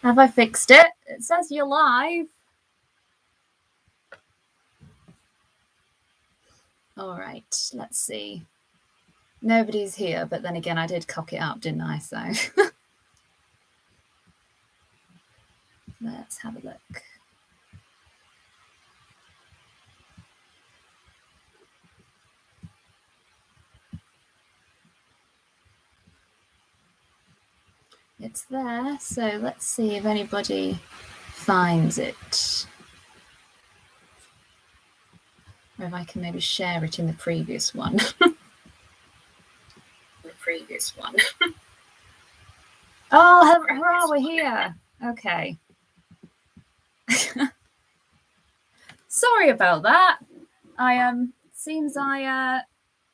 Have I fixed it? It says you're live. All right, let's see. Nobody's here, but then again, I did cock it up, didn't I? So let's have a look. It's there, so let's see if anybody finds it. Or if I can maybe share it in the previous one. Oh, hurrah, we're here. Okay. Sorry about that. Seems I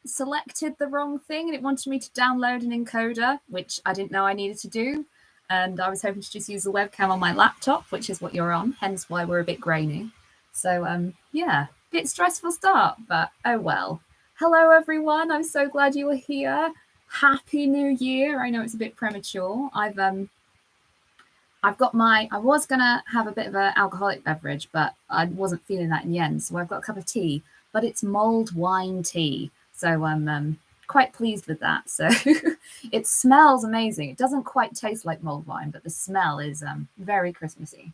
selected the wrong thing and it wanted me to download an encoder, which I didn't know I needed to do. And I was hoping to just use the webcam on my laptop, which is what you're on, hence why we're a bit grainy. So, yeah, bit stressful start, but oh well. Hello, everyone. I'm so glad you were here. Happy New Year. I know it's a bit premature. I was going to have a bit of an alcoholic beverage, but I wasn't feeling that in the end. So I've got a cup of tea, but it's mulled wine tea. So I'm quite pleased with that. So it smells amazing. It doesn't quite taste like mulled wine, but the smell is very Christmassy.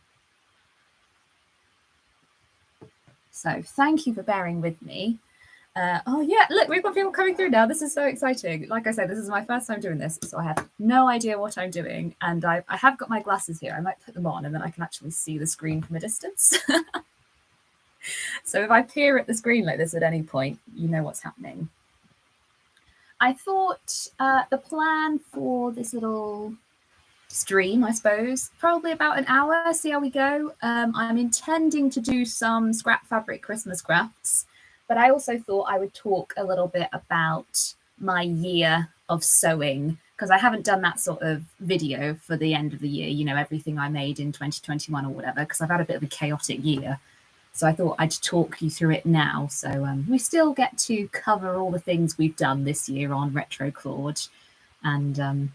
So thank you for bearing with me. Oh yeah, look, we've got people coming through now. This is so exciting. Like I said, this is my first time doing this, so I have no idea what I'm doing. And I have got my glasses here. I might put them on and then I can actually see the screen from a distance. So if I peer at the screen like this at any point, you know what's happening. I thought the plan for this little stream, I suppose, probably about an hour, see how we go. I'm intending to do some scrap fabric Christmas crafts. But I also thought I would talk a little bit about my year of sewing, because I haven't done that sort of video for the end of the year, you know, everything I made in 2021 or whatever, because I've had a bit of a chaotic year. So I thought I'd talk you through it now. So we still get to cover all the things we've done this year on Retro Claude. And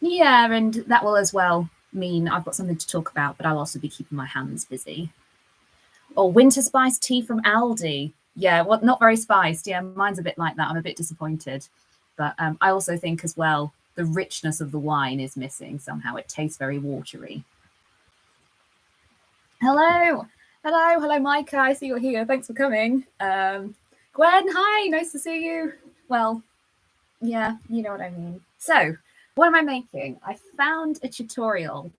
yeah, and that will as well mean I've got something to talk about, but I'll also be keeping my hands busy. Oh, winter spice tea from Aldi. Yeah, well, not very spiced. Yeah, mine's a bit like that. I'm a bit disappointed. But I also think as well, the richness of the wine is missing somehow. It tastes very watery. Hello, Micah. I see you're here. Thanks for coming. Gwen, hi, nice to see you. Well, yeah, you know what I mean. So, what am I making? I found a tutorial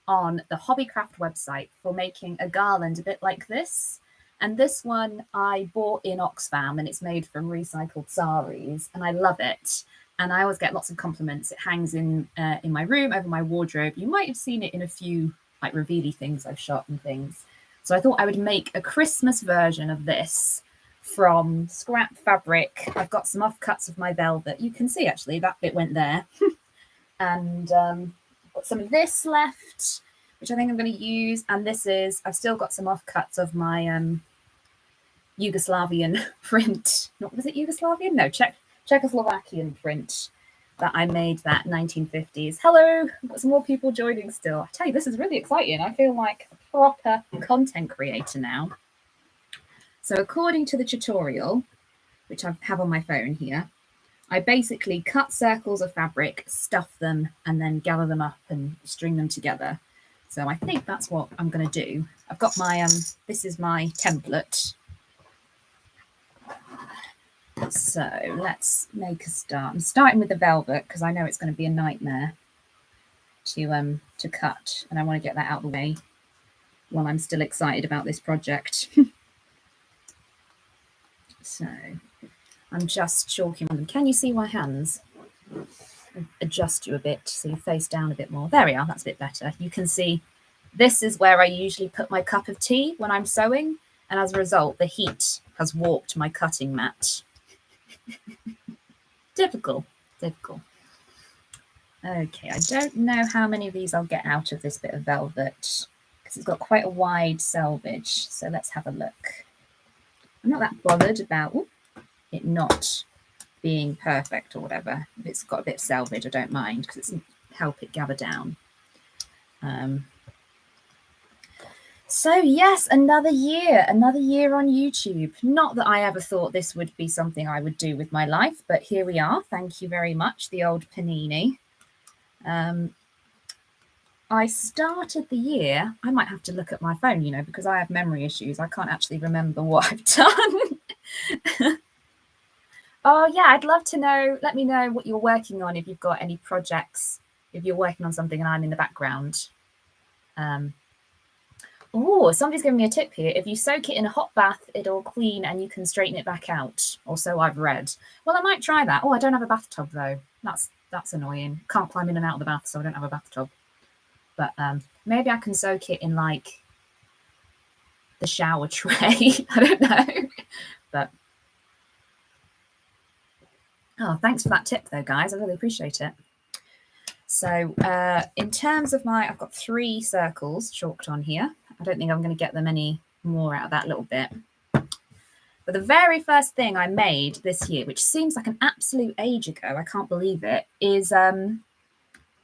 on the Hobbycraft website for making a garland a bit like this. And this one I bought in Oxfam, and it's made from recycled saris, and I love it. And I always get lots of compliments. It hangs in my room over my wardrobe. You might have seen it in a few like revealy things I've shot and things. So I thought I would make a Christmas version of this from scrap fabric. I've got some offcuts of my velvet. You can see actually that bit went there. And I've got some of this left, which I think I'm going to use. And this is, I've still got some offcuts of my Yugoslavian print. Was it Yugoslavian? No, Czechoslovakian print that I made that 1950s. Hello, I've got some more people joining still. I tell you, this is really exciting. I feel like a proper content creator now. So according to the tutorial, which I have on my phone here, I basically cut circles of fabric, stuff them, and then gather them up and string them together. So I think that's what I'm going to do. I've got my, this is my template. So let's make a start. I'm starting with the velvet because I know it's going to be a nightmare to cut, and I want to get that out of the way while I'm still excited about this project. So I'm just chalking on them. Can you see my hands? Adjust you a bit so you face down a bit more. There we are. That's a bit better. You can see this is where I usually put my cup of tea when I'm sewing, and as a result, the heat has warped my cutting mat. Typical. Okay, I don't know how many of these I'll get out of this bit of velvet because it's got quite a wide selvage. So let's have a look. I'm not that bothered about it not being perfect or whatever. If it's got a bit of selvage, I don't mind because it's help it gather down. So yes, another year on YouTube. Not that I ever thought this would be something I would do with my life, but here we are. Thank you very much, the old panini. I started the year, I might have to look at my phone, you know, because I have memory issues. I can't actually remember what I've done. Oh yeah, I'd love to know. Let me know what you're working on, if you've got any projects, if you're working on something and I'm in the background. Oh, somebody's giving me a tip here. If you soak it in a hot bath, it'll clean and you can straighten it back out. Or so I've read. Well, I might try that. Oh, I don't have a bathtub though. That's annoying. Can't climb in and out of the bath, so I don't have a bathtub. But maybe I can soak it in like the shower tray. I don't know. But oh, thanks for that tip though, guys. I really appreciate it. So in terms of I've got 3 circles chalked on here. I don't think I'm going to get them any more out of that little bit. But the very first thing I made this year, which seems like an absolute age ago, I can't believe it, is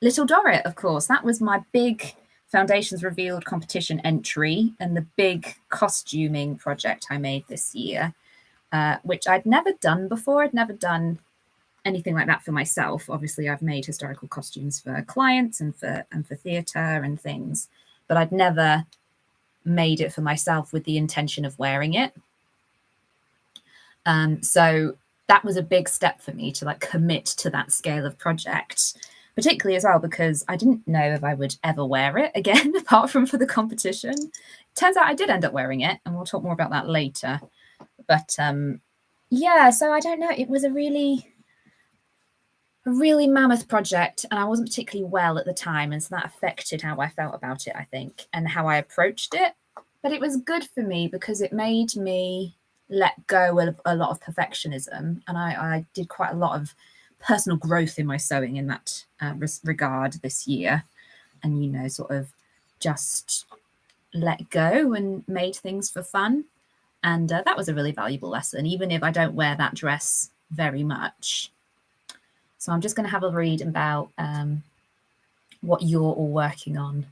Little Dorrit, of course. That was my big Foundations Revealed competition entry and the big costuming project I made this year, which I'd never done before. I'd never done anything like that for myself. Obviously, I've made historical costumes for clients and for theatre and things, but I'd never made it for myself with the intention of wearing it. So that was a big step for me to like commit to that scale of project, particularly as well because I didn't know if I would ever wear it again apart from for the competition. Turns out I did end up wearing it, and we'll talk more about that later. But yeah, so I don't know, it was a really mammoth project, and I wasn't particularly well at the time, and so that affected how I felt about it, I think, and how I approached it. But it was good for me because it made me let go of a lot of perfectionism, and I did quite a lot of personal growth in my sewing in that regard this year, and, you know, sort of just let go and made things for fun. And that was a really valuable lesson, even if I don't wear that dress very much. So I'm just going to have a read about what you're all working on.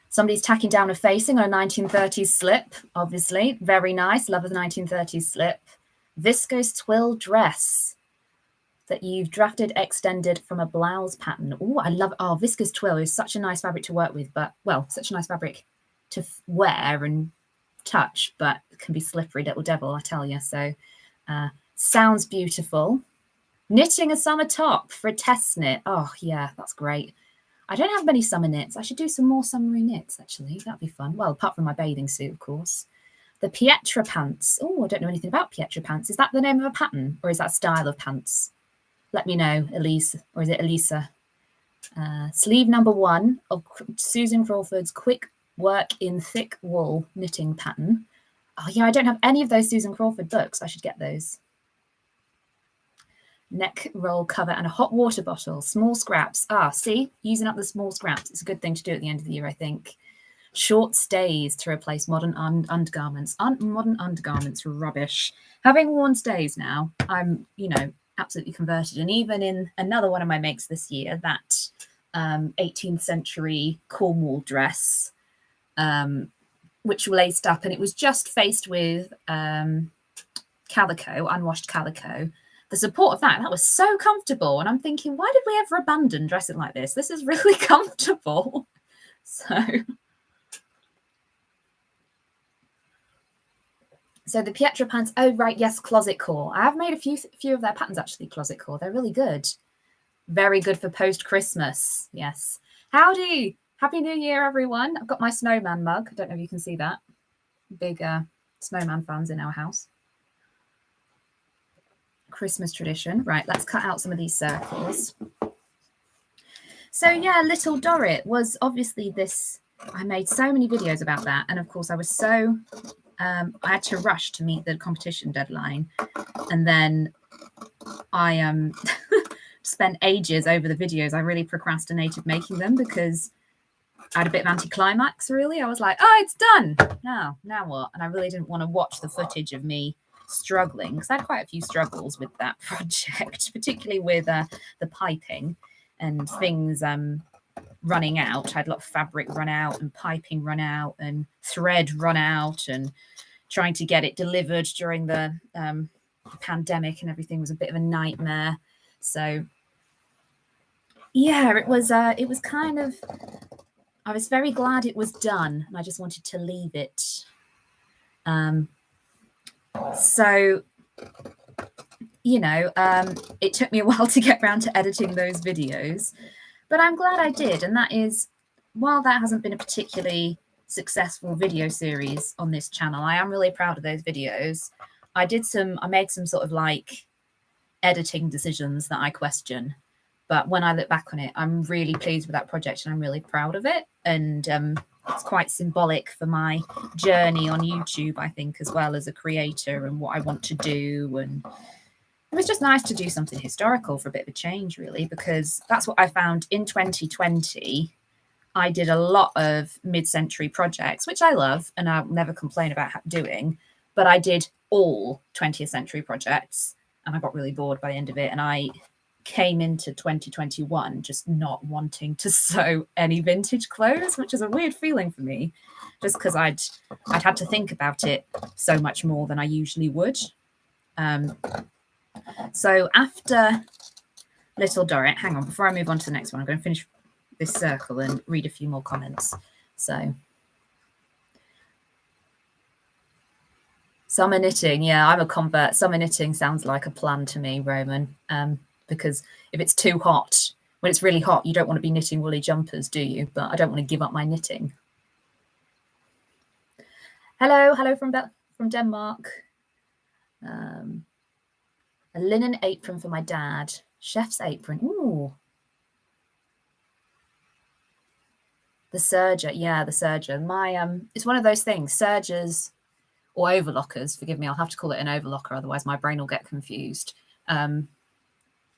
Somebody's tacking down a facing on a 1930s slip, obviously. Very nice. Love of the 1930s slip. Viscose twill dress that you've drafted, extended from a blouse pattern. Oh, I love it. Oh, viscose twill is such a nice fabric to work with, but, well, such a nice fabric to wear and touch, but it can be slippery little devil, I tell you. So sounds beautiful. Knitting a summer top for a test knit. Oh, yeah, that's great. I don't have many summer knits. I should do some more summery knits, actually. That'd be fun. Well, apart from my bathing suit, of course. The Pietra pants. Oh, I don't know anything about Pietra pants. Is that the name of a pattern, or is that style of pants? Let me know, Elise, or is it Elisa? Sleeve number 1 of Susan Crawford's Quick Work in Thick Wool knitting pattern. Oh, yeah, I don't have any of those Susan Crawford books. I should get those. Neck roll cover and a hot water bottle. Small scraps. Ah, see, using up the small scraps. It's a good thing to do at the end of the year, I think. Short stays to replace modern undergarments. Modern undergarments are rubbish. Having worn stays now, I'm, you know, absolutely converted. And even in another one of my makes this year, that 18th century Cornwall dress, which laced up, and it was just faced with calico, unwashed calico. The support of that was so comfortable. And I'm thinking, why did we ever abandon dressing like this? This is really comfortable. So the Pietra pants. Oh, right. Yes. Closet core. I have made a few of their patterns, actually. Closet core. They're really good. Very good for post-Christmas. Yes. Howdy. Happy New Year, everyone. I've got my snowman mug. I don't know if you can see that. Big snowman fans in our house. Christmas tradition. Right, let's cut out some of these circles. So yeah, Little Dorrit was obviously this. I made so many videos about that, and of course I was so I had to rush to meet the competition deadline, and then I spent ages over the videos. I really procrastinated making them because I had a bit of anticlimax, really. I was like, oh, it's done. Now what? And I really didn't want to watch the footage of me struggling, because I had quite a few struggles with that project, particularly with the piping and things running out. I had a lot of fabric run out and piping run out and thread run out, and trying to get it delivered during the pandemic and everything was a bit of a nightmare. So yeah, it was kind of, I was very glad it was done, and I just wanted to leave it. So, you know, it took me a while to get around to editing those videos, but I'm glad I did. And that is, while that hasn't been a particularly successful video series on this channel, I am really proud of those videos. I made some sort of like editing decisions that I question, but when I look back on it, I'm really pleased with that project and I'm really proud of it. And it's quite symbolic for my journey on YouTube, I think, as well as a creator and what I want to do. And it was just nice to do something historical for a bit of a change, really, because that's what I found in 2020. I did a lot of mid-century projects, which I love and I'll never complain about doing, but I did all 20th century projects and I got really bored by the end of it. And I came into 2021 just not wanting to sew any vintage clothes, which is a weird feeling for me, just because I'd had to think about it so much more than I usually would. So after Little Dorrit, hang on, before I move on to the next one, I'm going to finish this circle and read a few more comments. So summer knitting, yeah, I'm a convert. Summer knitting sounds like a plan to me, Roman, because if it's too hot, when it's really hot, you don't want to be knitting woolly jumpers, do you? But I don't want to give up my knitting. Hello from Denmark. A linen apron for my dad. Chef's apron. Ooh. The serger. Yeah, the serger. My it's one of those things. Sergers or overlockers. Forgive me, I'll have to call it an overlocker, otherwise my brain will get confused.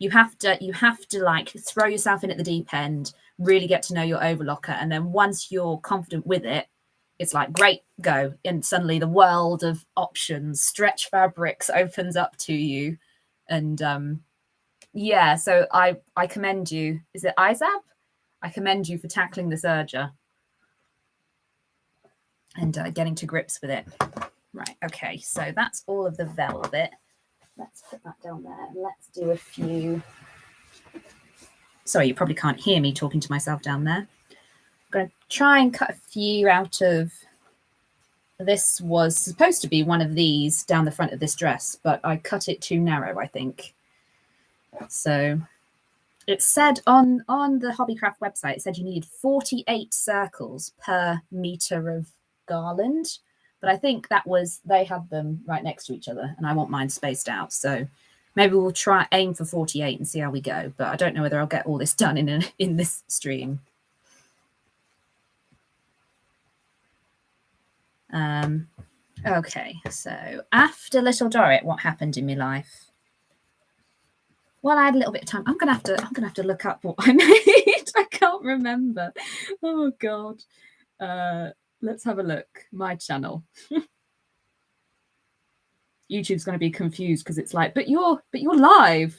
You have to like throw yourself in at the deep end, really get to know your overlocker, and then once you're confident with it, it's like, great, go. And suddenly the world of options, stretch fabrics opens up to you. And yeah, so I commend you. Is it Izab? I commend you for tackling the serger and getting to grips with it. Right, okay, so that's all of the velvet. Let's put that down there. Let's do a few. Sorry, you probably can't hear me talking to myself down there. I'm going to try and cut a few out of. This was supposed to be one of these down the front of this dress, but I cut it too narrow, I think. So it said on the Hobbycraft website, it said you needed 48 circles per meter of garland. But I think that was, they had them right next to each other and I want mine spaced out. So maybe we'll aim for 48 and see how we go. But I don't know whether I'll get all this done in this stream. Okay, so after Little Dorrit, what happened in my life? Well, I had a little bit of time. I'm gonna have to look up what I made. I can't remember. Oh God. Let's have a look. My channel. YouTube's going to be confused because it's like, but you're live.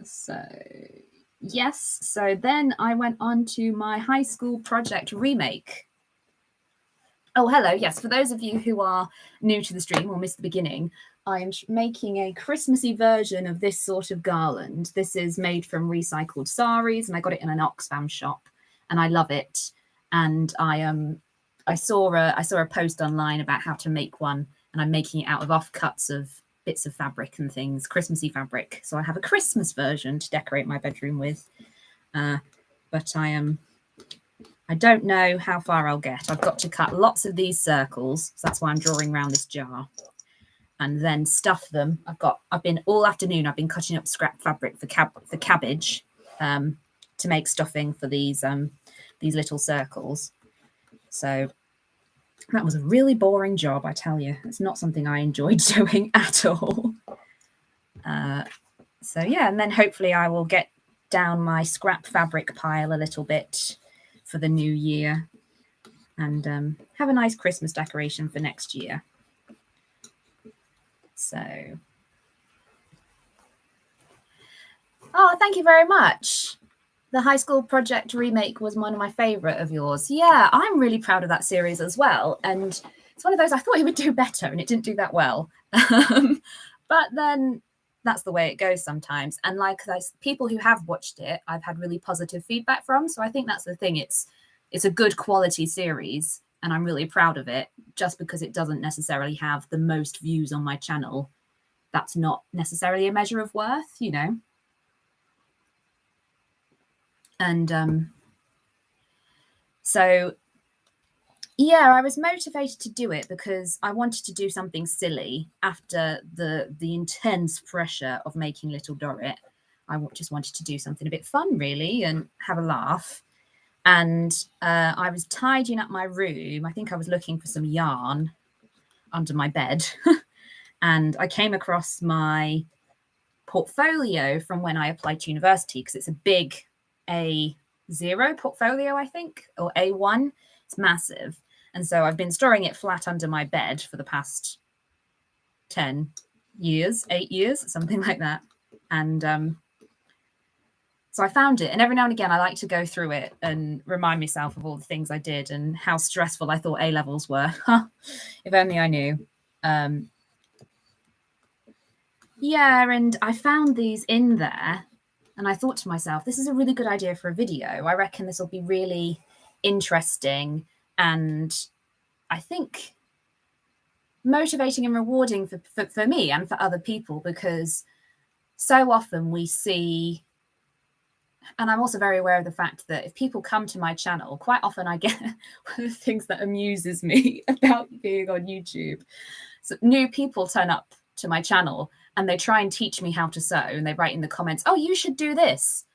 So yes. So then I went on to my high school project remake. Oh, hello. Yes, for those of you who are new to the stream or missed the beginning, I'm making a Christmassy version of this sort of garland. This is made from recycled saris, and I got it in an Oxfam shop, and I love it. And I saw a post online about how to make one, and I'm making it out of offcuts of bits of fabric and things, Christmassy fabric. So I have a Christmas version to decorate my bedroom with, but I don't know how far I'll get. I've got to cut lots of these circles, so that's why I'm drawing around this jar, and then stuff them. I've been all afternoon. I've been cutting up scrap fabric for cabbage to make stuffing for these little circles. So that was a really boring job, I tell you. It's not something I enjoyed doing at all. So yeah, and then hopefully I will get down my scrap fabric pile a little bit for the new year and have a nice Christmas decoration for next year. So, oh, thank you very much. The High School Project remake was one of my favorite of yours. Yeah, I'm really proud of that series as well. And it's one of those, I thought it would do better and it didn't do that well. But then that's the way it goes sometimes. And like those people who have watched it, I've had really positive feedback from. So I think that's the thing. It's a good quality series and I'm really proud of it. Just because it doesn't necessarily have the most views on my channel, that's not necessarily a measure of worth, you know. And so yeah, I was motivated to do it because I wanted to do something silly after the intense pressure of making Little Dorrit. I just wanted to do something a bit fun, really, and have a laugh. And I was tidying up my room. I think I was looking for some yarn under my bed. And I came across my portfolio from when I applied to university, because it's a big A0 portfolio, I think, or A1. It's massive. And so I've been storing it flat under my bed for the past 10 years, 8 years, something like that. And so I found it. And every now and again, I like to go through it and remind myself of all the things I did and how stressful I thought A-levels were. If only I knew. Yeah, and I found these in there. And I thought to myself, this is a really good idea for a video. I reckon this will be really interesting and I think motivating and rewarding for me and for other people, because so often we see, and I'm also very aware of the fact that if people come to my channel, quite often I get one of the things that amuses me about being on YouTube. So new people turn up to my channel and they try and teach me how to sew, and they write in the comments, oh, you should do this.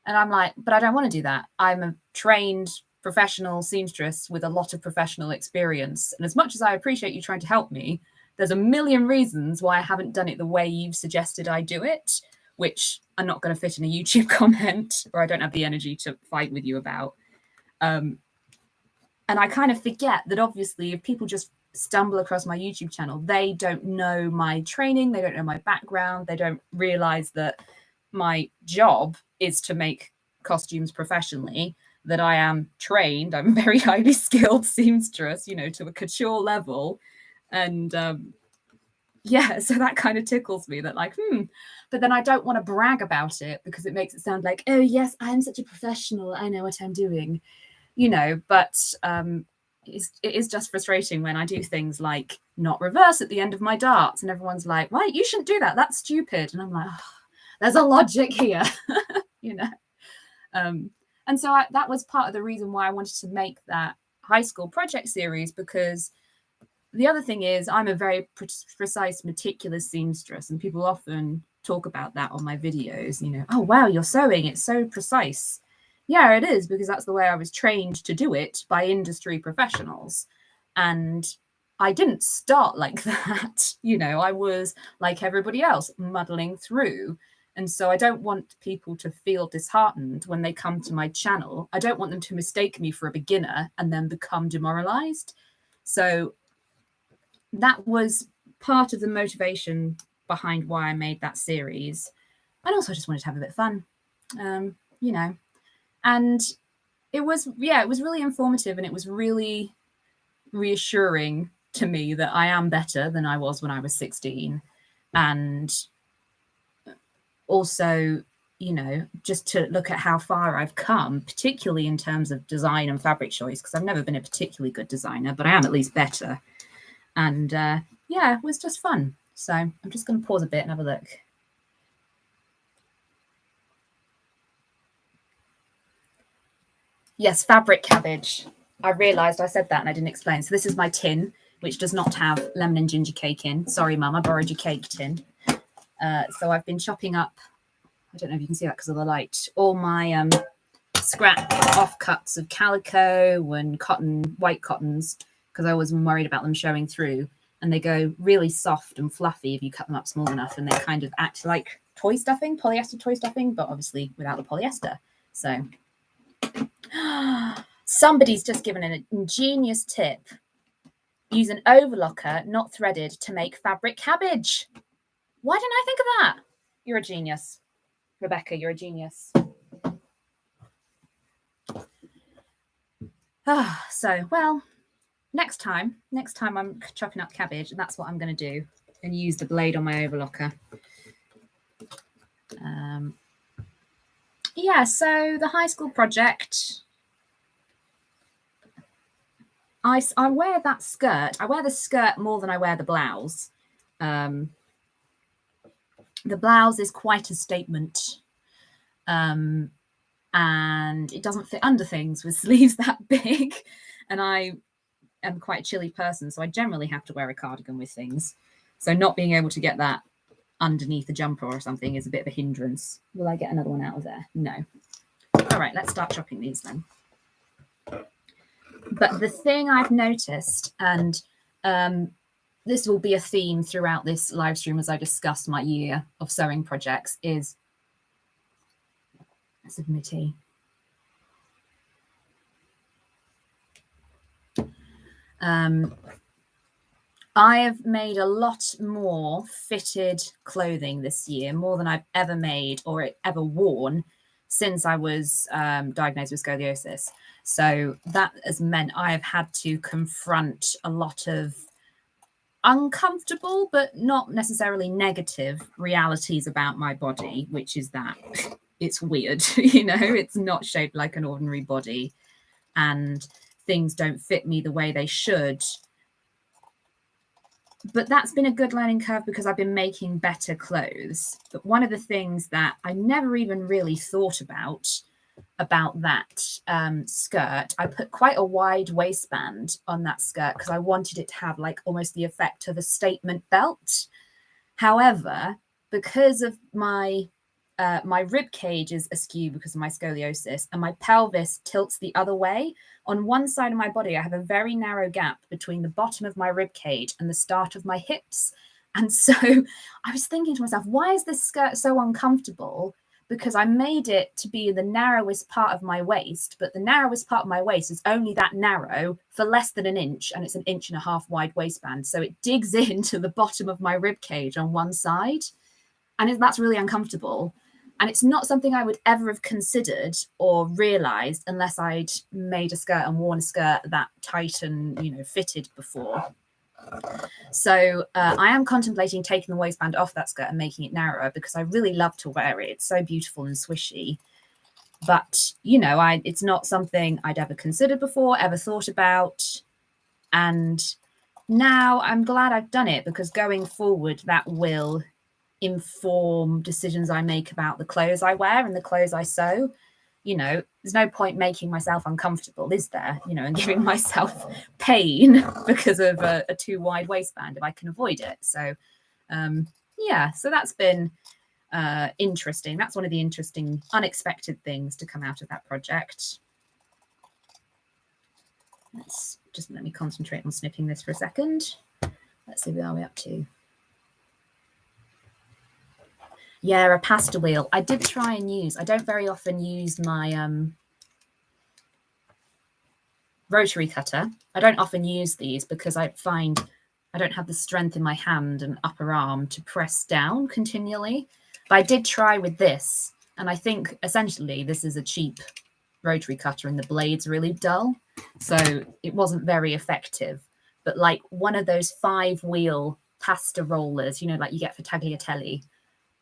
And I'm like, but I don't want to do that. I'm a trained professional seamstress with a lot of professional experience. And as much as I appreciate you trying to help me, there's a million reasons why I haven't done it the way you've suggested I do it, which are not going to fit in a YouTube comment, or I don't have the energy to fight with you about. And I kind of forget that obviously if people just stumble across my YouTube channel, they don't know my training, they don't know my background, they don't realize that my job is to make costumes professionally, that I am trained, I'm a very highly skilled seamstress, you know, to a couture level. And yeah, so that kind of tickles me, that like, but then I don't want to brag about it because it makes it sound like, oh yes, I'm such a professional, I know what I'm doing, you know. But it is just frustrating when I do things like not reverse at the end of my darts and everyone's like, why, you shouldn't do that, that's stupid. And I'm like, oh, there's a logic here, you know. And so that was part of the reason why I wanted to make that high school project series, because the other thing is I'm a very precise, meticulous seamstress, and people often talk about that on my videos, you know, oh, wow, you're sewing, it's so precise. Yeah, it is, because that's the way I was trained to do it by industry professionals. And I didn't start like that. You know, I was like everybody else, muddling through. And so I don't want people to feel disheartened when they come to my channel. I don't want them to mistake me for a beginner and then become demoralized. So that was part of the motivation behind why I made that series. And also I just wanted to have a bit of fun, you know. And it was really informative, and it was really reassuring to me that I am better than I was when I was 16. And also, you know, just to look at how far I've come, particularly in terms of design and fabric choice, because I've never been a particularly good designer, but I am at least better. And yeah, it was just fun. So I'm just going to pause a bit and have a look. Yes, fabric cabbage. I realised I said that and I didn't explain. So this is my tin, which does not have lemon and ginger cake in. Sorry, Mum, I borrowed your cake tin. So I've been chopping up, I don't know if you can see that because of the light, all my scrap offcuts of calico and cotton, white cottons, because I was worried about them showing through. And they go really soft and fluffy if you cut them up small enough, and they kind of act like toy stuffing, polyester toy stuffing, but obviously without the polyester. So somebody's just given an ingenious tip. Use an overlocker, not threaded, to make fabric cabbage. Why didn't I think of that? You're a genius. Rebecca, you're a genius. So, well, next time I'm chopping up cabbage, and that's what I'm going to do, and use the blade on my overlocker. Yeah, so the high school project, I wear that skirt. I wear the skirt more than I wear the blouse. The blouse is quite a statement, and it doesn't fit under things with sleeves that big. And I am quite a chilly person, so I generally have to wear a cardigan with things. So not being able to get that underneath a jumper or something is a bit of a hindrance. Will I get another one out of there? No. All right, let's start chopping these then. But the thing I've noticed, and this will be a theme throughout this live stream as I discuss my year of sewing projects, is submitting. I have made a lot more fitted clothing this year, more than I've ever made or ever worn since I was diagnosed with scoliosis. So that has meant I have had to confront a lot of uncomfortable, but not necessarily negative realities about my body, which is that it's weird, you know, it's not shaped like an ordinary body and things don't fit me the way they should. But that's been a good learning curve because I've been making better clothes. But one of the things that I never even really thought about that skirt, I put quite a wide waistband on that skirt because I wanted it to have like almost the effect of a statement belt. However, because of my rib cage is askew because of my scoliosis and my pelvis tilts the other way, on one side of my body I have a very narrow gap between the bottom of my rib cage and the start of my hips. And so I was thinking to myself, why is this skirt so uncomfortable? Because I made it to be the narrowest part of my waist, but the narrowest part of my waist is only that narrow for less than an inch, and it's 1.5 inches wide waistband. So it digs into the bottom of my rib cage on one side, and that's really uncomfortable. And it's not something I would ever have considered or realized unless I'd made a skirt and worn a skirt that tight and, you know, fitted before. So I am contemplating taking the waistband off that skirt and making it narrower because I really love to wear it. It's so beautiful and swishy. But, you know, it's not something I'd ever considered before, ever thought about. And now I'm glad I've done it because going forward, that will inform decisions I make about the clothes I wear and the clothes I sew. You know, there's no point making myself uncomfortable, is there? You know, and giving myself pain because of a too wide waistband if I can avoid it. So, yeah, so that's been interesting. That's one of the interesting, unexpected things to come out of that project. Let me concentrate on snipping this for a second. Let's see, where are we up to? Yeah, a pasta wheel. I did try and use, I don't very often use my rotary cutter. I don't often use these because I find I don't have the strength in my hand and upper arm to press down continually. But I did try with this, and I think essentially this is a cheap rotary cutter and the blade's really dull. So it wasn't very effective. But like one of those 5-wheel pasta rollers, you know, like you get for tagliatelle,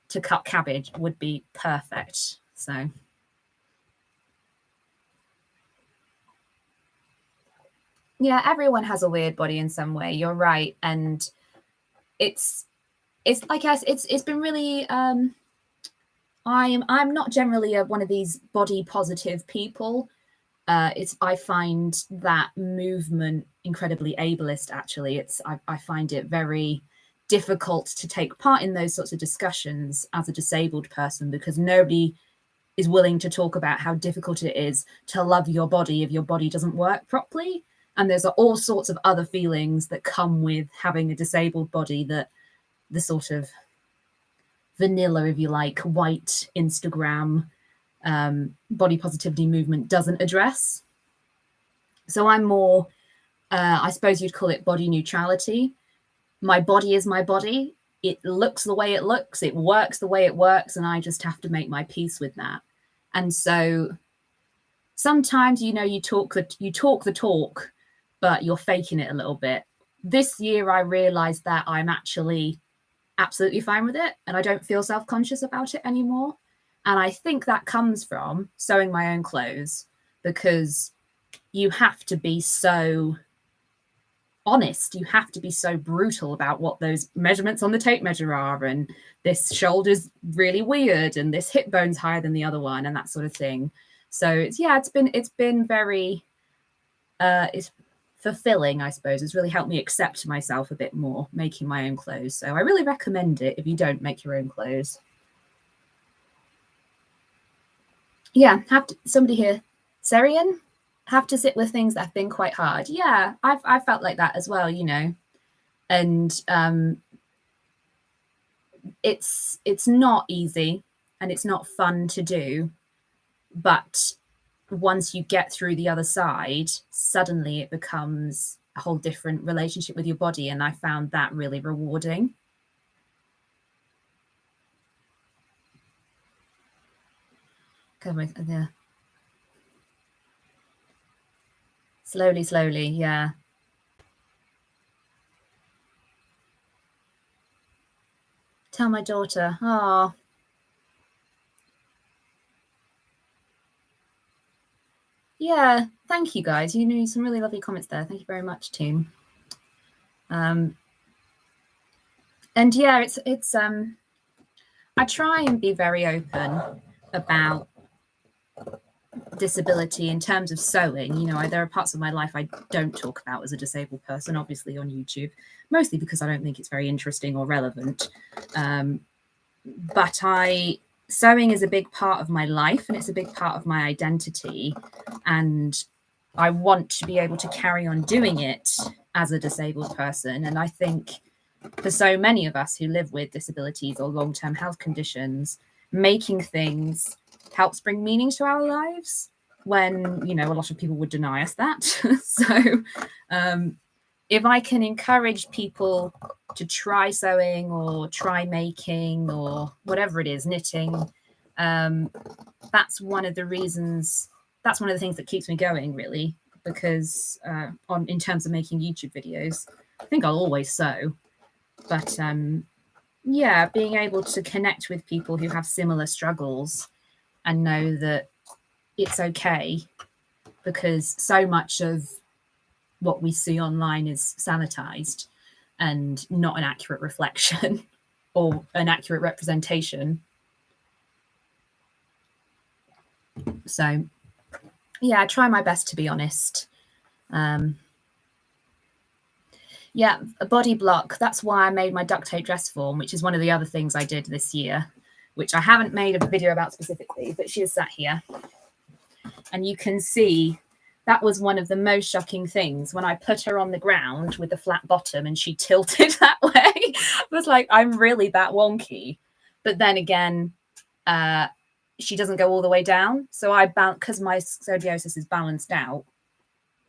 to cut cabbage would be perfect. So yeah, everyone has a weird body in some way. You're right, and it's like it's been really. I'm not generally one of these body positive people. I find that movement incredibly ableist. Actually, I find it very difficult to take part in those sorts of discussions as a disabled person because nobody is willing to talk about how difficult it is to love your body if your body doesn't work properly. And there's all sorts of other feelings that come with having a disabled body that the sort of vanilla, if you like, white Instagram body positivity movement doesn't address. So I'm more, I suppose you'd call it body neutrality. My body is my body. It looks the way it looks. It works the way it works. And I just have to make my peace with that. And so sometimes, you know, you talk the talk, but you're faking it a little bit. This year, I realized that I'm actually absolutely fine with it, and I don't feel self-conscious about it anymore. And I think that comes from sewing my own clothes, because you have to be so honest, you have to be so brutal about what those measurements on the tape measure are, and this shoulder's really weird, and this hip bone's higher than the other one, and that sort of thing. So it's been very it's fulfilling, I suppose. It's really helped me accept myself a bit more, making my own clothes. So I really recommend it if you don't make your own clothes. Yeah, somebody here, Serian, have to sit with things that have been quite hard. Yeah, I've felt like that as well, you know. And it's not easy, and it's not fun to do, but once you get through the other side, suddenly it becomes a whole different relationship with your body, and I found that really rewarding. Yeah. Slowly, yeah. Tell my daughter. Oh, yeah. Thank you, guys. You know, some really lovely comments there. Thank you very much, team. And yeah, it's I try and be very open about disability in terms of sewing. You know, there are parts of my life I don't talk about as a disabled person, obviously on YouTube, mostly because I don't think it's very interesting or relevant. But sewing is a big part of my life, and it's a big part of my identity, and I want to be able to carry on doing it as a disabled person. And I think for so many of us who live with disabilities or long-term health conditions, making things helps bring meaning to our lives, when, you know, a lot of people would deny us that. So if I can encourage people to try sewing or try making or whatever it is, knitting, that's one of the reasons, that's one of the things that keeps me going, really, because in terms of making YouTube videos, I think I'll always sew. But yeah, being able to connect with people who have similar struggles and know that it's okay, because so much of what we see online is sanitized and not an accurate reflection or an accurate representation. So yeah, I try my best to be honest. Yeah, a body block. That's why I made my duct tape dress form, which is one of the other things I did this year, which I haven't made a video about specifically, but she is sat here. And you can see that was one of the most shocking things when I put her on the ground with the flat bottom and she tilted that way. I was like, I'm really that wonky. But then again, she doesn't go all the way down. So because my scoliosis is balanced out,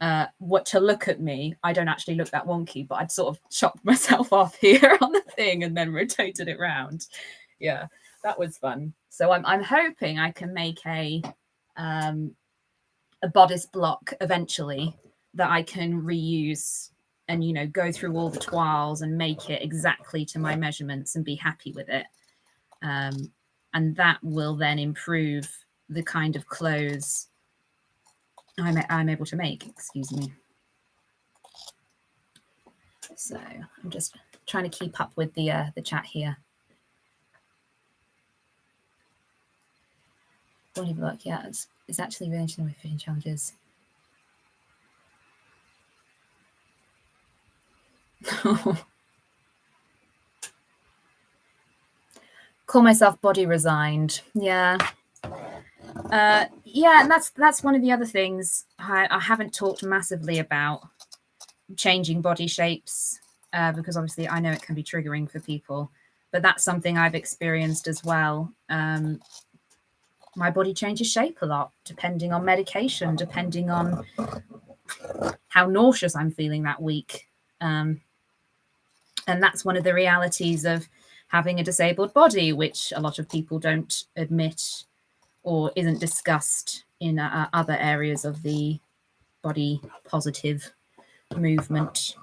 to look at me, I don't actually look that wonky, but I'd sort of chopped myself off here on the thing and then rotated it round. Yeah, that was fun. So I'm hoping I can make a bodice block eventually that I can reuse and, you know, go through all the toiles and make it exactly to my measurements and be happy with it. And that will then improve the kind of clothes I'm able to make. Excuse me. So I'm just trying to keep up with the chat here. Body block, yeah, it's actually really interesting with fitting challenges. Call myself body resigned. Yeah. Yeah, and that's one of the other things I haven't talked massively about, changing body shapes, because obviously I know it can be triggering for people, but that's something I've experienced as well. My body changes shape a lot depending on medication, depending on how nauseous I'm feeling that week. And that's one of the realities of having a disabled body, which a lot of people don't admit or isn't discussed in other areas of the body positive movement.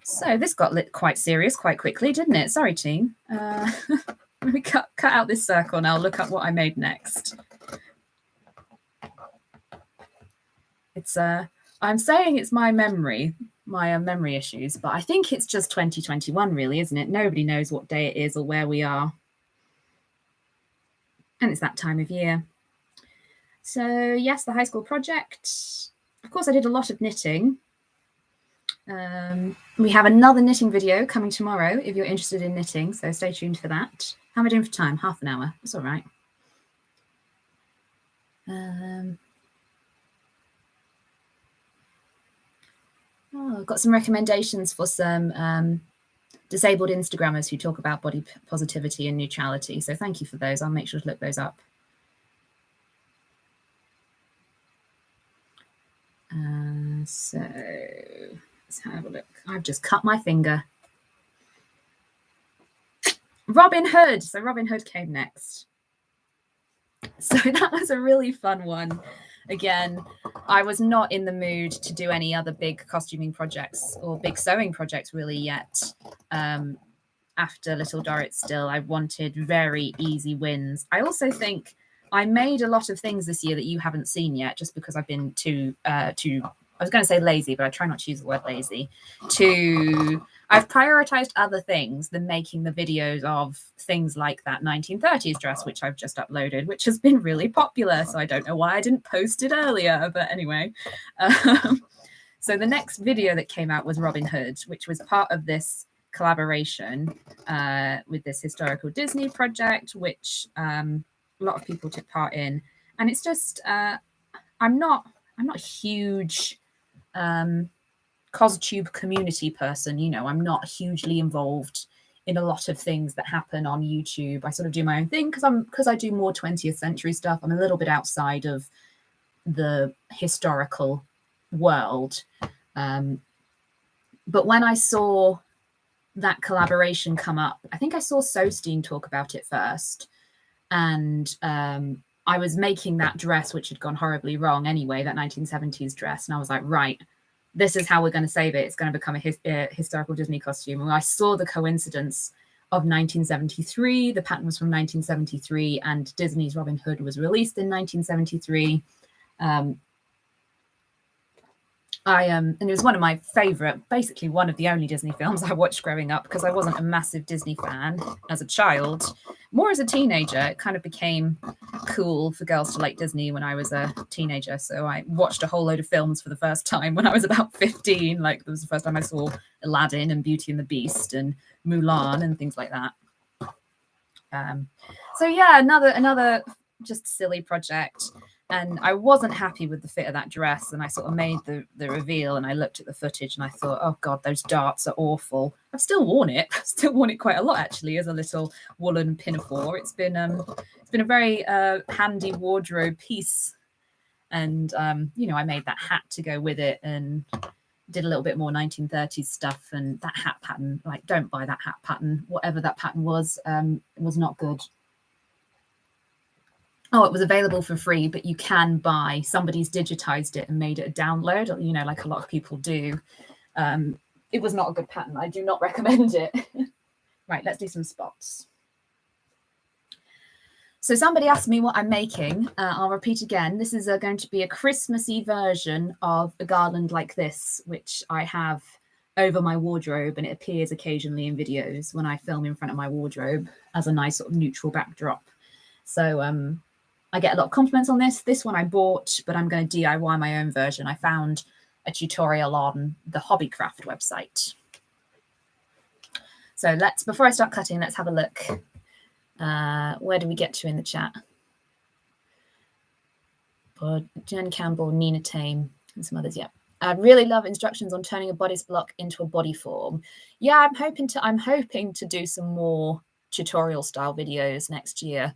So this got lit quite serious quite quickly, didn't it? Sorry, team. Let me cut out this circle and I'll look up what I made next. It's I'm saying it's my memory issues, but I think it's just 2021 really, isn't it? Nobody knows what day it is or where we are. And it's that time of year. So yes, the high school project. Of course, I did a lot of knitting. We have another knitting video coming tomorrow if you're interested in knitting, so stay tuned for that. How am I doing for time? Half an hour. That's all right. I've got some recommendations for some disabled Instagrammers who talk about body positivity and neutrality. So thank you for those. I'll make sure to look those up. So let's have a look. I've just cut my finger. Robin Hood. So Robin Hood came next. So that was a really fun one. Again, I was not in the mood to do any other big costuming projects or big sewing projects really yet. After Little Dorrit Still, I wanted very easy wins. I also think I made a lot of things this year that you haven't seen yet, just because I've been too I was going to say lazy, but I try not to use the word lazy. I've prioritized other things than making the videos of things like that 1930s dress, which I've just uploaded, which has been really popular. So I don't know why I didn't post it earlier, but anyway. So the next video that came out was Robin Hood, which was part of this collaboration with this historical Disney project, which a lot of people took part in. And it's just, I'm not a huge costube community person, you know. I'm not hugely involved in a lot of things that happen on YouTube. I sort of do my own thing because I do more 20th century stuff. I'm a little bit outside of the historical world. But when I saw that collaboration come up, I think I saw Sosteen talk about it first, and I was making that dress, which had gone horribly wrong anyway, that 1970s dress. And I was like, right, this is how we're going to save it. It's going to become a historical Disney costume. And I saw the coincidence of 1973. The pattern was from 1973, and Disney's Robin Hood was released in 1973. And it was one of my favorite, basically one of the only Disney films I watched growing up, because I wasn't a massive Disney fan as a child. More as a teenager, it kind of became cool for girls to like Disney when I was a teenager. So I watched a whole load of films for the first time when I was about 15. Like, it was the first time I saw Aladdin and Beauty and the Beast and Mulan and things like that. So yeah, another just silly project. And I wasn't happy with the fit of that dress. And I sort of made the reveal, and I looked at the footage and I thought, oh God, those darts are awful. I've still worn it. I've still worn it quite a lot, actually, as a little woolen pinafore. It's been a very handy wardrobe piece. And, you know, I made that hat to go with it and did a little bit more 1930s stuff. And that hat pattern, like, don't buy that hat pattern. Whatever that pattern was not good. Oh, it was available for free, but you can buy. Somebody's digitized it and made it a download, you know, like a lot of people do. It was not a good pattern. I do not recommend it. Right, let's do some spots. So somebody asked me what I'm making. I'll repeat again. This is going to be a Christmassy version of a garland like this, which I have over my wardrobe, and it appears occasionally in videos when I film in front of my wardrobe as a nice sort of neutral backdrop. So I get a lot of compliments on this. This one I bought, but I'm going to DIY my own version. I found a tutorial on the Hobbycraft website. So before I start cutting, let's have a look. Where do we get to in the chat? Jen Campbell, Nina Tame, and some others. Yeah. I'd really love instructions on turning a bodice block into a body form. Yeah, I'm hoping to do some more tutorial style videos next year.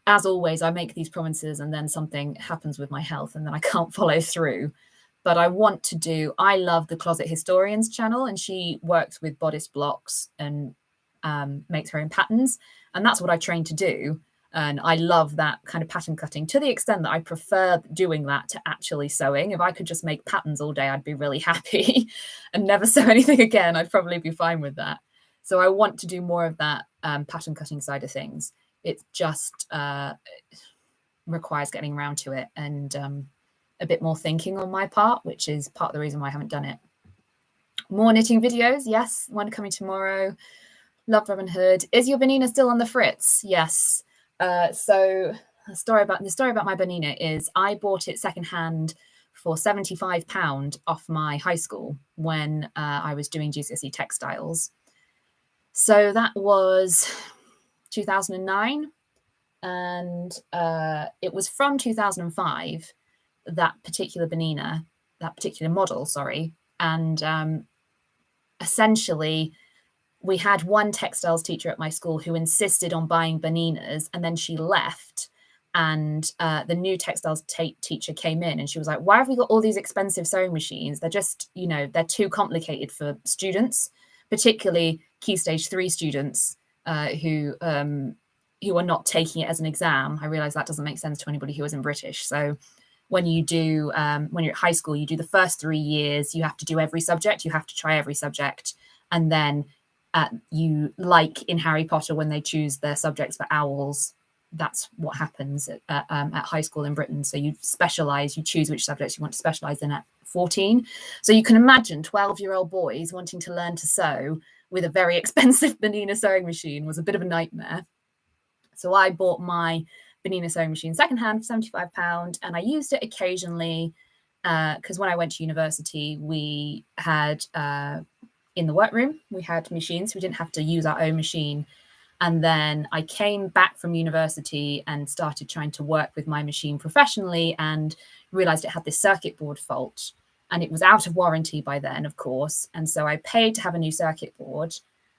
As always, I make these promises and then something happens with my health and then I can't follow through. But I love the Closet Historians channel, and she works with bodice blocks and makes her own patterns. And that's what I trained to do. And I love that kind of pattern cutting, to the extent that I prefer doing that to actually sewing. If I could just make patterns all day, I'd be really happy and never sew anything again. I'd probably be fine with that. So I want to do more of that pattern cutting side of things. It just requires getting around to it, and a bit more thinking on my part, which is part of the reason why I haven't done it. More knitting videos. Yes, one coming tomorrow. Love Robin Hood. Is your Bernina still on the fritz? Yes. So the story about my Bernina is I bought it secondhand for £75 off my high school when I was doing GCSE textiles. So that was 2009, and it was from 2005, that particular Bernina, that particular model, sorry. And essentially, we had one textiles teacher at my school who insisted on buying Berninas, and then she left. And the new textiles teacher came in, and she was like, why have we got all these expensive sewing machines? They're just, they're too complicated for students, particularly Key Stage 3 students who are not taking it as an exam. I realize that doesn't make sense to anybody who isn't British. So when you do, when you're at high school, you do the first 3 years, you have to do every subject, you have to try every subject. And then you, like in Harry Potter, when they choose their subjects for owls, that's what happens at high school in Britain. So you specialize, you choose which subjects you want to specialize in at 14. So you can imagine 12-year-old boys wanting to learn to sew with a very expensive Bernina sewing machine was a bit of a nightmare. So I bought my Bernina sewing machine secondhand for £75, and I used it occasionally because when I went to university, we had in the workroom, we had machines. We didn't have to use our own machine. And then I came back from university and started trying to work with my machine professionally, and realized it had this circuit board fault, and it was out of warranty by then, of course. And so I paid to have a new circuit board,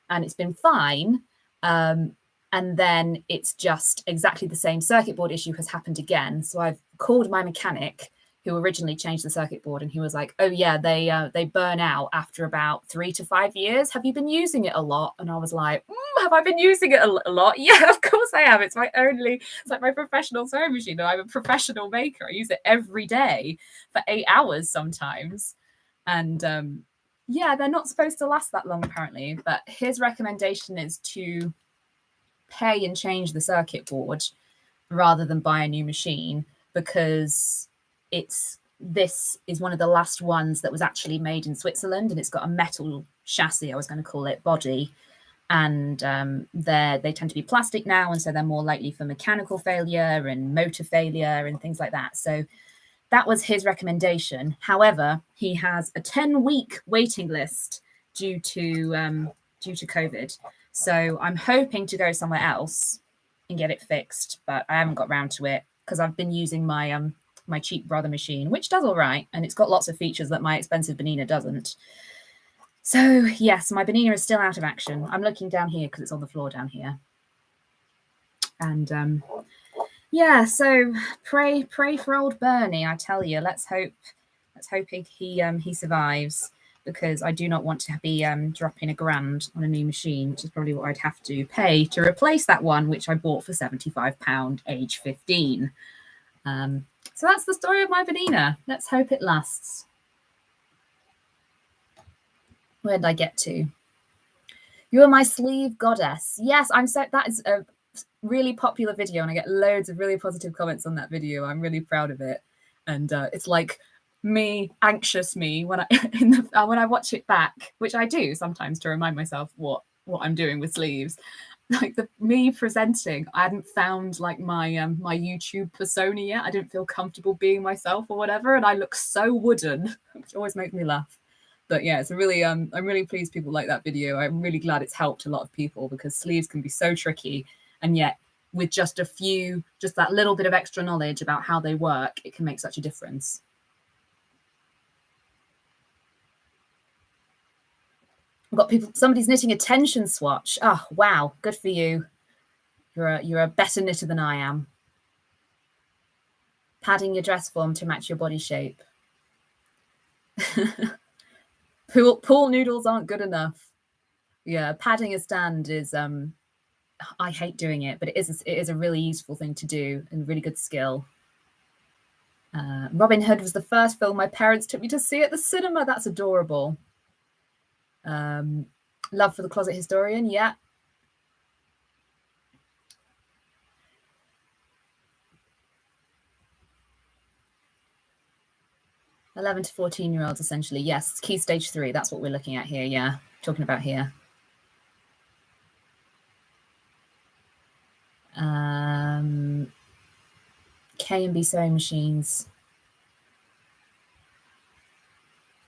and it's been fine. And then it's just exactly the same circuit board issue has happened again. So I've called my mechanic who originally changed the circuit board, and he was like, oh yeah, they burn out after about 3 to 5 years. Have you been using it a lot? And I was like, have I been using it a lot? Yeah, of course I have. It's like my professional sewing machine. I'm a professional maker. I use it every day for 8 hours sometimes. And yeah, they're not supposed to last that long apparently, but his recommendation is to pay and change the circuit board rather than buy a new machine, because this is one of the last ones that was actually made in Switzerland, and it's got a metal chassis, I was going to call it, body, and they tend to be plastic now, and so they're more likely for mechanical failure and motor failure and things like that. So that was his recommendation. However, he has a 10-week waiting list due to COVID. So I'm hoping to go somewhere else and get it fixed, but I haven't got round to it because I've been using my my cheap brother machine, which does all right, and it's got lots of features that my expensive Bernina doesn't. So yes, my Bernina is still out of action. I'm looking down here because it's on the floor down here. And yeah, so pray for old Bernie, I tell you. Let's hope he survives, because I do not want to be dropping £1,000 on a new machine, which is probably what I'd have to pay to replace that one, which I bought for £75, age 15. So that's the story of my Bernina. Let's hope it lasts. Where did I get to? You are my sleeve goddess. Yes, that is a really popular video, and I get loads of really positive comments on that video. I'm really proud of it. And it's like anxious me when I watch it back, which I do sometimes to remind myself what I'm doing with sleeves. Like me presenting, I hadn't found like my YouTube persona yet. I didn't feel comfortable being myself or whatever, and I look so wooden, which always makes me laugh. But yeah, it's a really I'm really pleased people like that video. I'm really glad it's helped a lot of people, because sleeves can be so tricky, and yet with just that little bit of extra knowledge about how they work, it can make such a difference. I've got somebody's knitting a tension swatch. Oh wow, good for you. You're a better knitter than I am. Padding your dress form to match your body shape. Pool noodles aren't good enough. Yeah, padding a stand is I hate doing it, but it is a really useful thing to do and really good skill. Robin Hood was the first film my parents took me to see at the cinema. That's adorable. Love for the Closet Historian, yeah. (11 to 14-year-olds, essentially. Yes, key stage 3. That's what we're looking at here. Yeah, talking about here. K&B sewing machines.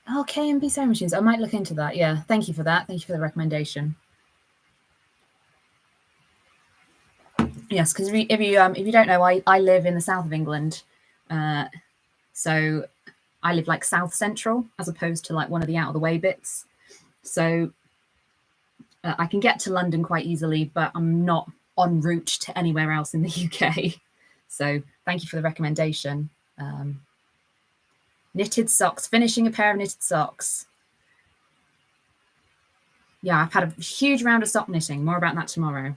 Oh, K&B sewing machines. I might look into that. Yeah, thank you for that. Thank you for the recommendation. Yes, because if you don't know, I live in the south of England, so I live like south central as opposed to like one of the out of the way bits. So I can get to London quite easily, but I'm not en route to anywhere else in the UK. So thank you for the recommendation. Knitted socks, finishing a pair of knitted socks. Yeah, I've had a huge round of sock knitting. More about that tomorrow.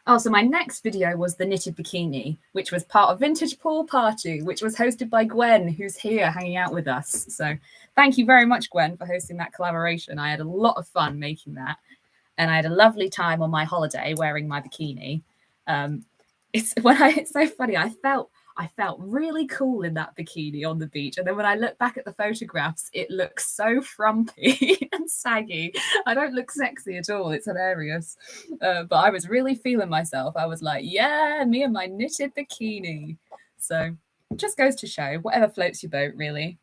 Oh, so my next video was the knitted bikini, which was part of Vintage Pool Party, which was hosted by Gwen, who's here hanging out with us. So thank you very much, Gwen, for hosting that collaboration. I had a lot of fun making that. And I had a lovely time on my holiday wearing my bikini. It's so funny. I felt really cool in that bikini on the beach. And then when I look back at the photographs, it looks so frumpy and saggy. I don't look sexy at all. It's hilarious. But I was really feeling myself. I was like, yeah, me and my knitted bikini. So it just goes to show, whatever floats your boat, really.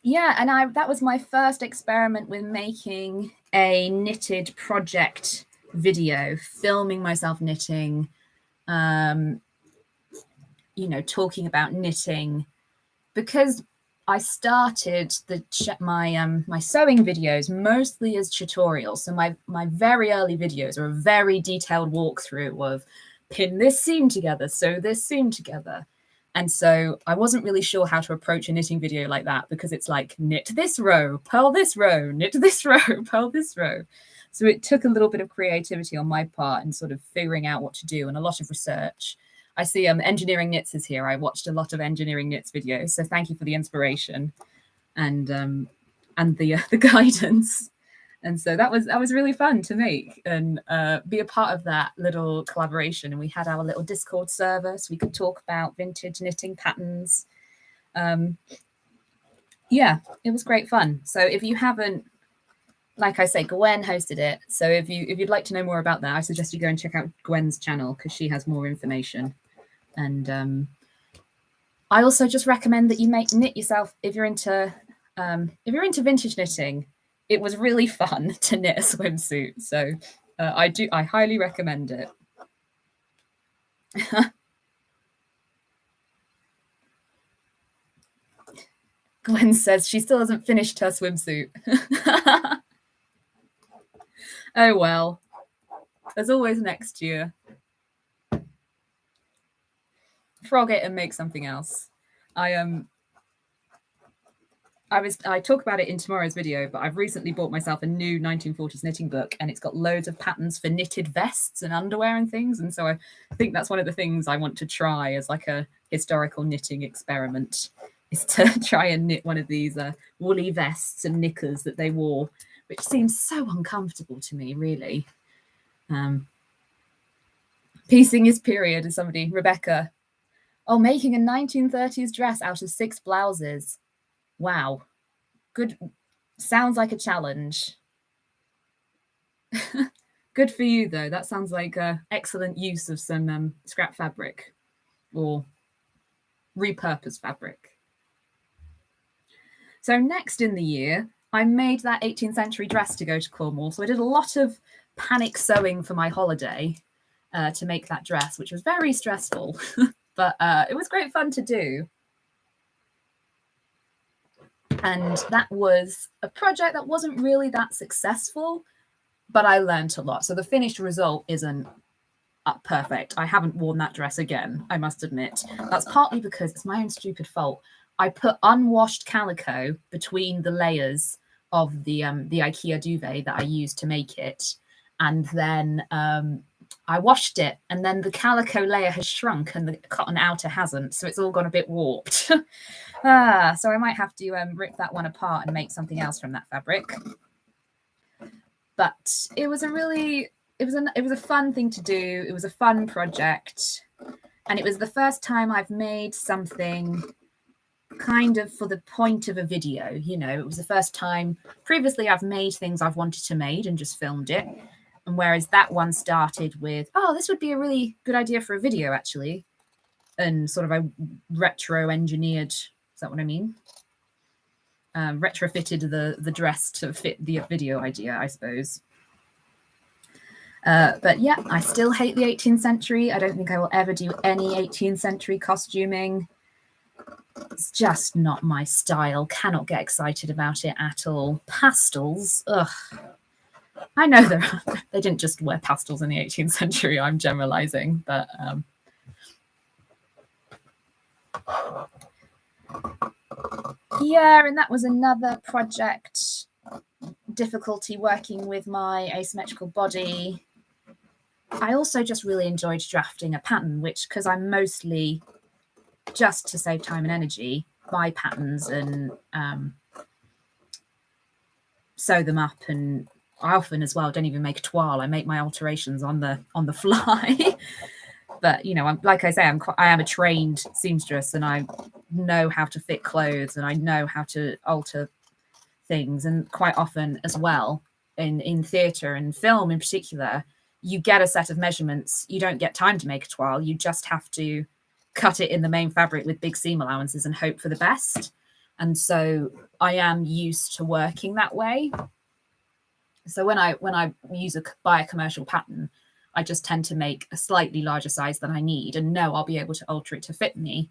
Yeah, and that was my first experiment with making a knitted project video, filming myself knitting, talking about knitting, because I started my sewing videos mostly as tutorials. So my very early videos are a very detailed walkthrough of pin this seam together, sew this seam together. And so I wasn't really sure how to approach a knitting video like that, because it's like knit this row, purl this row, knit this row, purl this row. So it took a little bit of creativity on my part and sort of figuring out what to do, and a lot of research. I see Engineering Knits is here. I watched a lot of Engineering Knits videos, so thank you for the inspiration and the guidance. And so that was really fun to make and be a part of that little collaboration. And we had our little Discord server, so we could talk about vintage knitting patterns. Yeah, it was great fun. So if you haven't, like I say, Gwen hosted it. So if you'd like to know more about that, I suggest you go and check out Gwen's channel, because she has more information. And I also just recommend that you knit yourself if you're into vintage knitting. It was really fun to knit a swimsuit, so I highly recommend it. Gwen says she still hasn't finished her swimsuit. Oh well, there's always next year. Frog it and make something else. I talk about it in tomorrow's video, but I've recently bought myself a new 1940s knitting book, and it's got loads of patterns for knitted vests and underwear and things. And so I think that's one of the things I want to try as like a historical knitting experiment, is to try and knit one of these woolly vests and knickers that they wore, which seems so uncomfortable to me, really. Piecing is period, is somebody, Rebecca. Oh, making a 1930s dress out of 6 blouses. Wow. Good. Sounds like a challenge. Good for you, though. That sounds like excellent use of some scrap fabric or repurposed fabric. So next in the year, I made that 18th century dress to go to Cornwall. So I did a lot of panic sewing for my holiday to make that dress, which was very stressful, but it was great fun to do. And that was a project that wasn't really that successful, but I learned a lot. So the finished result isn't perfect. I haven't worn that dress again, I must admit. That's partly because it's my own stupid fault. I put unwashed calico between the layers of the IKEA duvet that I used to make it, and then I washed it, and then the calico layer has shrunk and the cotton outer hasn't, so it's all gone a bit warped. So I might have to rip that one apart and make something else from that fabric. But it was a fun thing to do. It was a fun project, and it was the first time I've made something kind of for the point of a video. You know, it was the first time. Previously I've made things I've wanted to make and just filmed it, and whereas that one started with, oh, this would be a really good idea for a video actually, and sort of I retro engineered, is that what I mean? Retrofitted the dress to fit the video idea, I suppose. But yeah, I still hate the 18th century. I don't think I will ever do any 18th century costuming. It's just not my style. Cannot get excited about it at all. Pastels, ugh. I know they didn't just wear pastels in the 18th century. I'm generalizing, but yeah, and that was another project. Difficulty working with my asymmetrical body. I also just really enjoyed drafting a pattern, which, because I'm mostly, just to save time and energy, buy patterns and sew them up, and I often as well don't even make a toile. I make my alterations on the fly. But you know, like I say, I am a trained seamstress, and I know how to fit clothes, and I know how to alter things. And quite often as well, in theatre and film in particular, you get a set of measurements. You don't get time to make a toile. You just have to cut it in the main fabric with big seam allowances and hope for the best. And so I am used to working that way. So when I buy a commercial pattern, I just tend to make a slightly larger size than I need, and know I'll be able to alter it to fit me.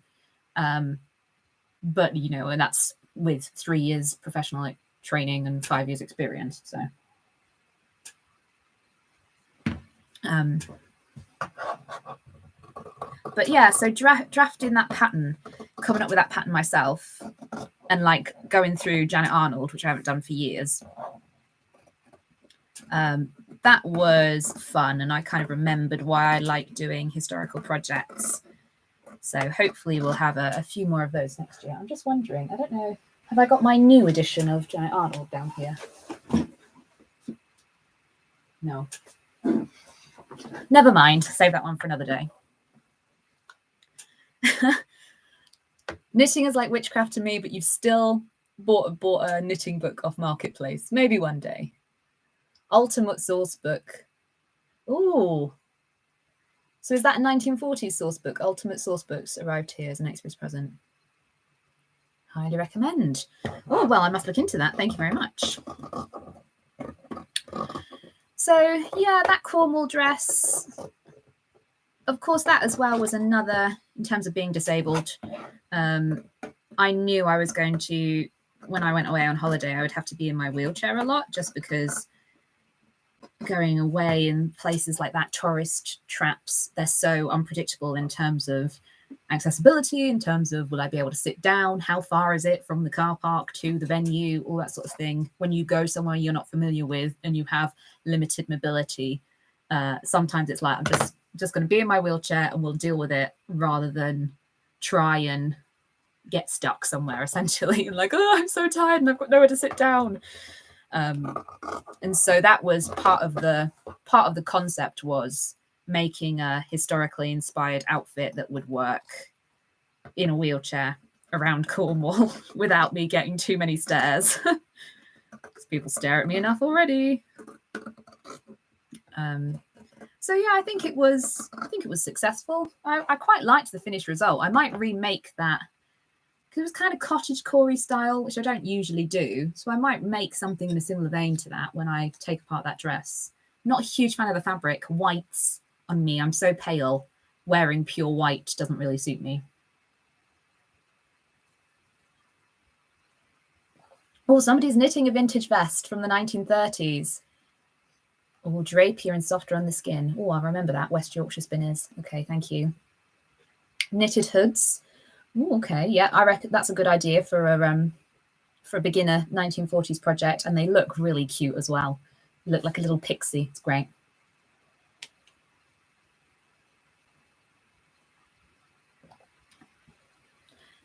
But you know, and that's with 3 years professional training and 5 years experience. So but yeah, so drafting that pattern, coming up with that pattern myself, and like going through Janet Arnold, which I haven't done for years, that was fun, and I kind of remembered why I like doing historical projects. So hopefully we'll have a few more of those next year. I'm just wondering, I don't know, have I got my new edition of Janet Arnold down here? No. Never mind, save that one for another day. Knitting is like witchcraft to me, but you've still bought a knitting book off Marketplace. Maybe one day. Ultimate source book. Ooh. So is that a 1940s source book? Ultimate source books arrived here as an Xmas present. Highly recommend. Oh, well, I must look into that. Thank you very much. So yeah, that Cornwall dress. Of course, that as well was another, in terms of being disabled. I knew I was going to, when I went away on holiday, I would have to be in my wheelchair a lot, just because going away in places like that, tourist traps, they're so unpredictable in terms of accessibility, in terms of will I be able to sit down, how far is it from the car park to the venue, all that sort of thing. When you go somewhere you're not familiar with and you have limited mobility, sometimes it's like, I'm just going to be in my wheelchair and we'll deal with it, rather than try and get stuck somewhere essentially. Like, oh, I'm so tired and I've got nowhere to sit down. And so that was part of the concept, was making a historically inspired outfit that would work in a wheelchair around Cornwall without me getting too many stares, because people stare at me enough already. So yeah, I think it was successful. I quite liked the finished result. I might remake that, because it was kind of cottagecore style, which I don't usually do. So I might make something in a similar vein to that when I take apart that dress. Not a huge fan of the fabric. Whites on me, I'm so pale. Wearing pure white doesn't really suit me. Oh, somebody's knitting a vintage vest from the 1930s. Oh, drapier and softer on the skin. Oh, I remember that. West Yorkshire Spinners. Okay, thank you. Knitted hoods. Oh, okay, yeah, I reckon that's a good idea for a for a beginner 1940s project, and they look really cute as well. You look like a little pixie. It's great.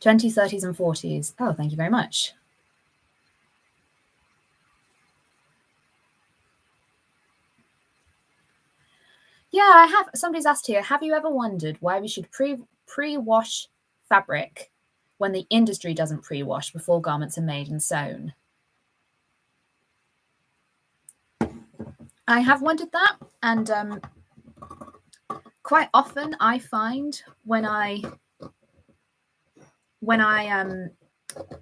'20s, '30s, and '40s. Oh, thank you very much. Yeah, I have. Somebody's asked here, have you ever wondered why we should pre-wash fabric when the industry doesn't pre-wash before garments are made and sewn? I have wondered that, and quite often I find when I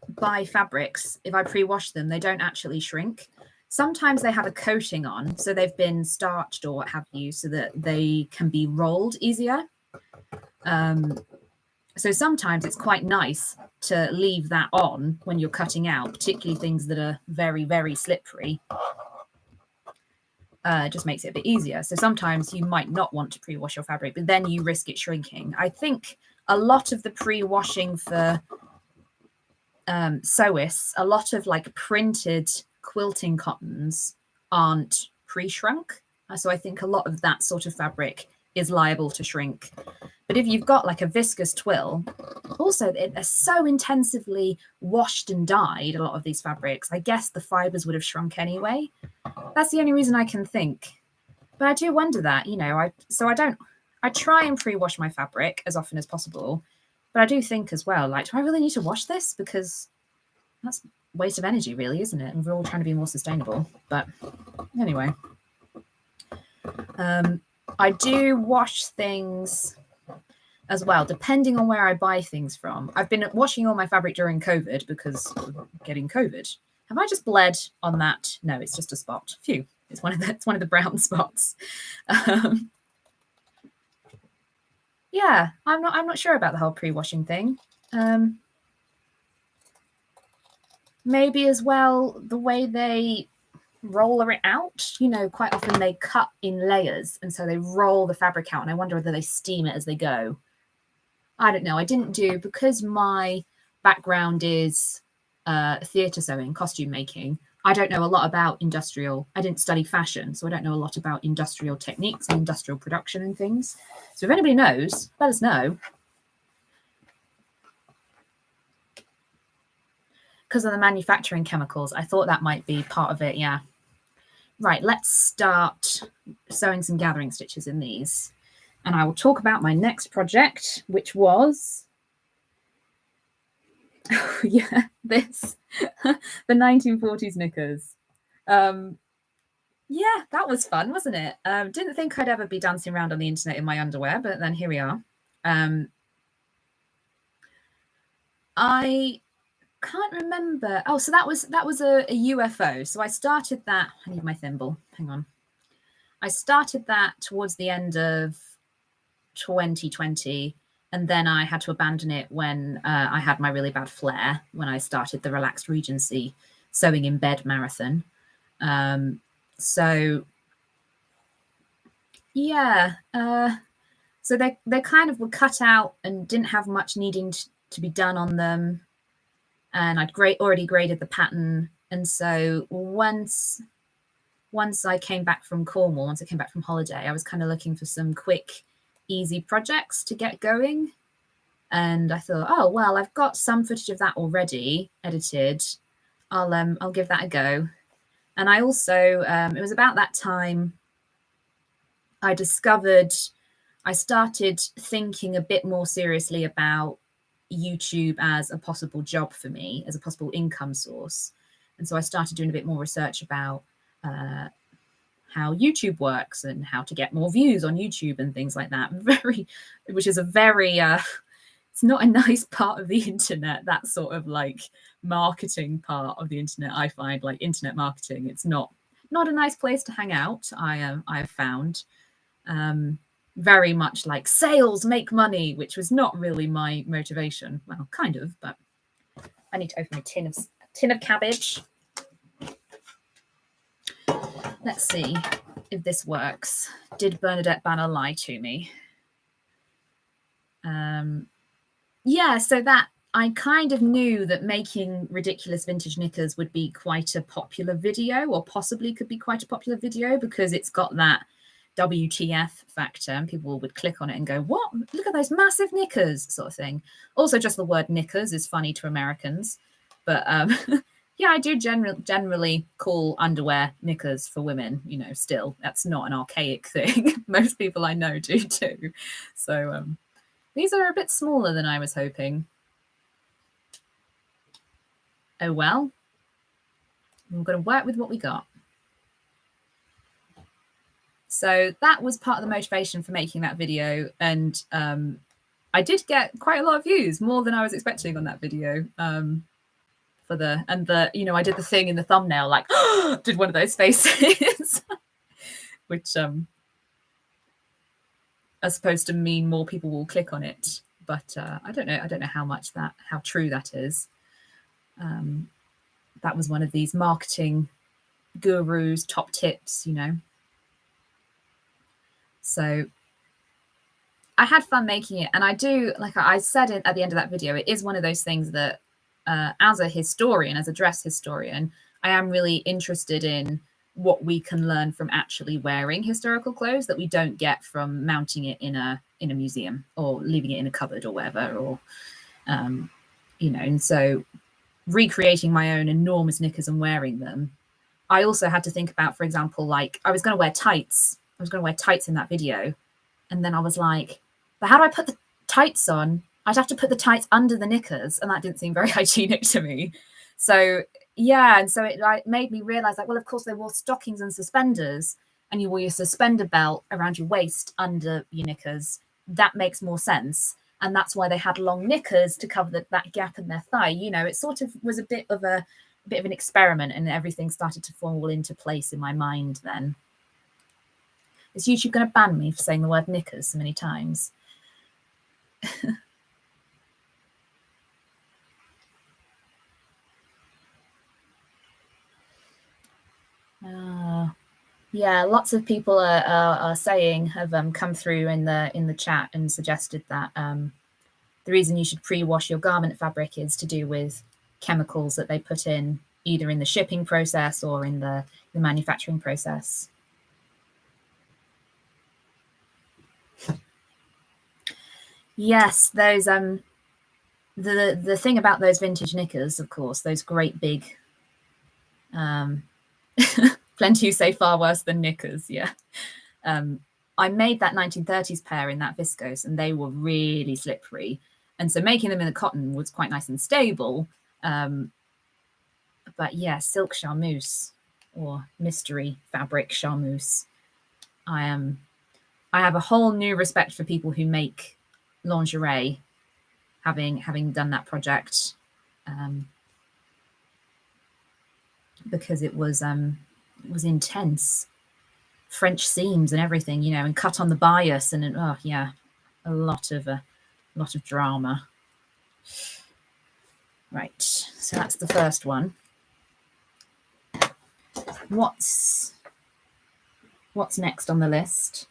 buy fabrics, if I pre-wash them, they don't actually shrink. Sometimes they have a coating on, so they've been starched or what have you, so that they can be rolled easier. So sometimes it's quite nice to leave that on when you're cutting out, particularly things that are very, very slippery. It just makes it a bit easier. So sometimes you might not want to pre-wash your fabric, but then you risk it shrinking. I think a lot of the pre-washing for sewists, a lot of like printed quilting cottons aren't pre-shrunk. So I think a lot of that sort of fabric is liable to shrink. But if you've got like a viscose twill, also they're so intensively washed and dyed, a lot of these fabrics, I guess the fibers would have shrunk anyway. That's the only reason I can think. But I do wonder that, you know, I try and pre-wash my fabric as often as possible. But I do think as well, like, do I really need to wash this? Because that's a waste of energy, really, isn't it? And we're all trying to be more sustainable. But anyway, I do wash things as well, depending on where I buy things from. I've been washing all my fabric during COVID because of getting COVID. Have I just bled on that? No, it's just a spot. Phew. It's one of the brown spots. Yeah, I'm not sure about the whole pre-washing thing. Maybe as well the way they roll it out. You know, quite often they cut in layers, and so they roll the fabric out. And I wonder whether they steam it as they go. I don't know. I didn't do, because my background is theatre sewing, costume making. I don't know a lot about industrial. I didn't study fashion, so I don't know a lot about industrial techniques and industrial production and things. So if anybody knows, let us know. Because of the manufacturing chemicals, I thought that might be part of it. Yeah. Right, let's start sewing some gathering stitches in these. And I will talk about my next project, which was, yeah, this, the 1940s knickers. Yeah, that was fun, wasn't it? Didn't think I'd ever be dancing around on the internet in my underwear, but then here we are. I can't remember. Oh, so that was a UFO. So I started that. I need my thimble. Hang on. I started that towards the end of 2020, and then I had to abandon it when I had my really bad flare, when I started the Relaxed Regency Sewing in Bed Marathon. So yeah, so they kind of were cut out and didn't have much needing to be done on them, and I'd already graded the pattern. And so once I came back from Cornwall, once I came back from holiday, I was kind of looking for some quick, easy projects to get going. And I thought, oh well, I've got some footage of that already edited. I'll give that a go. And I also, it was about that time I started thinking a bit more seriously about YouTube as a possible job for me, as a possible income source. And so I started doing a bit more research about how YouTube works and how to get more views on YouTube and things like that. Which is a very, it's not a nice part of the internet, that sort of like marketing part of the internet. I find, like, internet marketing, it's not a nice place to hang out. I have found very much like sales make money, which was not really my motivation. Well, kind of, but I need to open a tin of cabbage. Let's see if this works. Did Bernadette Banner lie to me? Yeah, so that I kind of knew that making ridiculous vintage knickers would be quite a popular video, or possibly could be quite a popular video, because it's got that WTF factor, and people would click on it and go, what? Look at those massive knickers, sort of thing. Also, just the word knickers is funny to Americans. But yeah, I do generally call underwear knickers for women, you know, still. That's not an archaic thing. Most people I know do too. So these are a bit smaller than I was hoping. Oh well, we're going to work with what we got. So that was part of the motivation for making that video, and I did get quite a lot of views, more than I was expecting on that video. You know, I did the thing in the thumbnail, like did one of those faces, which are supposed to mean more people will click on it, but I don't know how true that is. That was one of these marketing gurus' top tips, you know. So I had fun making it, and I do, like I said at the end of that video, it is one of those things that as a historian, as a dress historian, I am really interested in what we can learn from actually wearing historical clothes that we don't get from mounting it in a museum or leaving it in a cupboard or whatever, or you know. And so recreating my own enormous knickers and wearing them, I also had to think about, for example, like I was going to wear tights. I was going to wear tights in that video, and then I was like, but how do I put the tights on? I'd have to put the tights under the knickers, and that didn't seem very hygienic to me. So yeah, and so it like made me realize, like, well, of course they wore stockings and suspenders, and you wore your suspender belt around your waist under your knickers. That makes more sense, and that's why they had long knickers to cover that gap in their thigh. You know, it sort of was a bit of an experiment, and everything started to fall into place in my mind then. Is YouTube going to ban me for saying the word knickers so many times? Yeah, lots of people are saying, have come through in the chat and suggested that the reason you should pre-wash your garment fabric is to do with chemicals that they put in, either in the shipping process or in the manufacturing process. Yes, those the thing about those vintage knickers, of course, those great big plenty who say far worse than knickers, yeah. I made that 1930s pair in that viscose, and they were really slippery, and so making them in the cotton was quite nice and stable. But yeah, silk charmeuse or mystery fabric charmeuse, I have a whole new respect for people who make lingerie, having done that project, because it was intense. French seams and everything, you know, and cut on the bias, and oh yeah, a lot of drama. Right, so that's the first one. What's next on the list?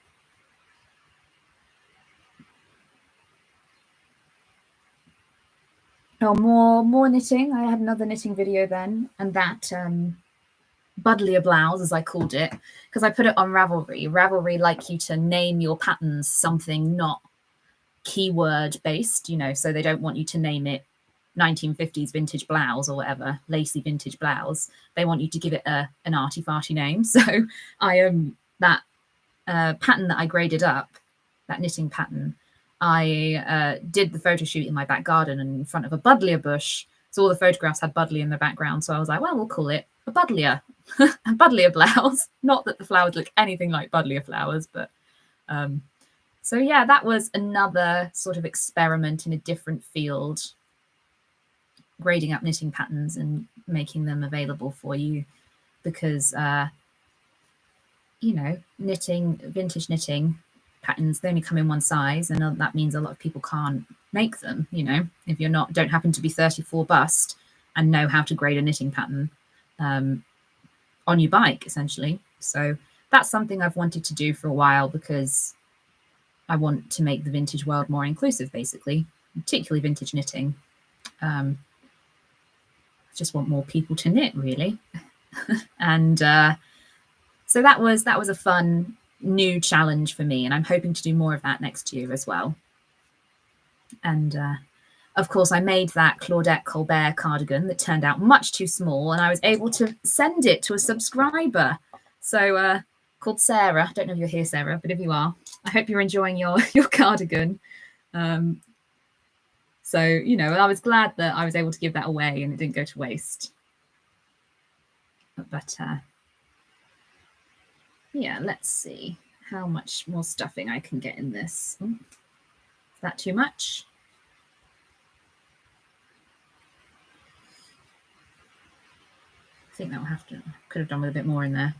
Oh, more knitting. I had another knitting video then, and that Budlier blouse, as I called it, because I put it on Ravelry. Ravelry like you to name your patterns something not keyword based, you know, so they don't want you to name it 1950s vintage blouse or whatever, lacy vintage blouse. They want you to give it an arty farty name. So I that pattern that I graded up, that knitting pattern, I did the photo shoot in my back garden and in front of a Budlier bush. So all the photographs had Budlier in the background. So I was like, well, we'll call it a Budlier, a Budlier blouse. Not that the flowers look anything like Budlier flowers, but so yeah, that was another sort of experiment in a different field, grading up knitting patterns and making them available for you, because you know, vintage knitting patterns, they only come in one size, and that means a lot of people can't make them. You know, if you're don't happen to be 34 bust and know how to grade a knitting pattern on your bike, essentially. So that's something I've wanted to do for a while, because I want to make the vintage world more inclusive, basically, particularly vintage knitting. Just want more people to knit, really. And so that was a fun new challenge for me, and I'm hoping to do more of that next year as well. And of course, I made that Claudette Colbert cardigan that turned out much too small, and I was able to send it to a subscriber. So called Sarah. I don't know if you're here, Sarah, but if you are, I hope you're enjoying your cardigan. So, you know, I was glad that I was able to give that away and it didn't go to waste. But yeah, let's see how much more stuffing I can get in this. Is that too much? I think that will have to, could have done with a bit more in there.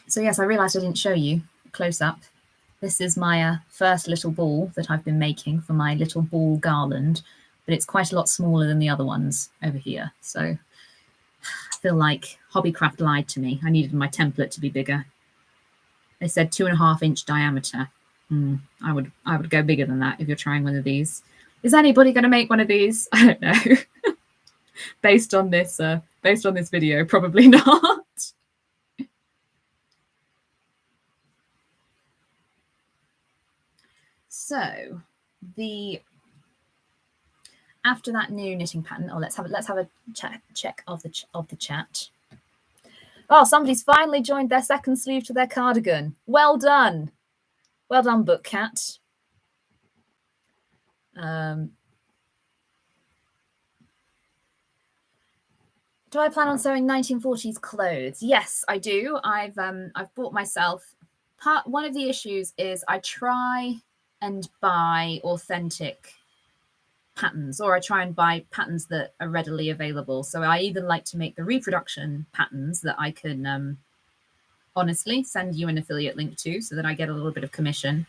So yes, I realized I didn't show you close up. This is my first little ball that I've been making for my little ball garland, but it's quite a lot smaller than the other ones over here. So I feel like Hobbycraft lied to me. I needed my template to be bigger. They said 2.5-inch diameter. I would go bigger than that if you're trying one of these. Is anybody going to make one of these? I don't know. based on this video, probably not. So after that new knitting pattern, let's have a check of the chat. Oh, somebody's finally joined their second sleeve to their cardigan. Well done. Well done, Bookcat. Do I plan on sewing 1940s clothes? Yes, I do. I've bought myself. One of the issues is I try and buy authentic patterns, or I try and buy patterns that are readily available. So I either like to make the reproduction patterns that I can honestly send you an affiliate link to so that I get a little bit of commission,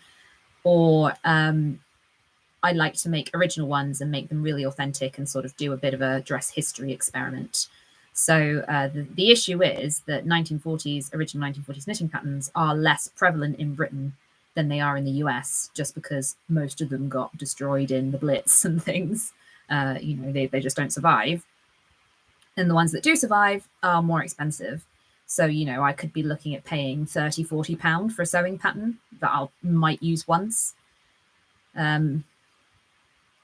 or I like to make original ones and make them really authentic and sort of do a bit of a dress history experiment. So the issue is that original 1940s knitting patterns are less prevalent in Britain than they are in the US, just because most of them got destroyed in the Blitz and things. You know, they just don't survive. And the ones that do survive are more expensive. So, you know, I could be looking at paying £30-40 for a sewing pattern that I might use once.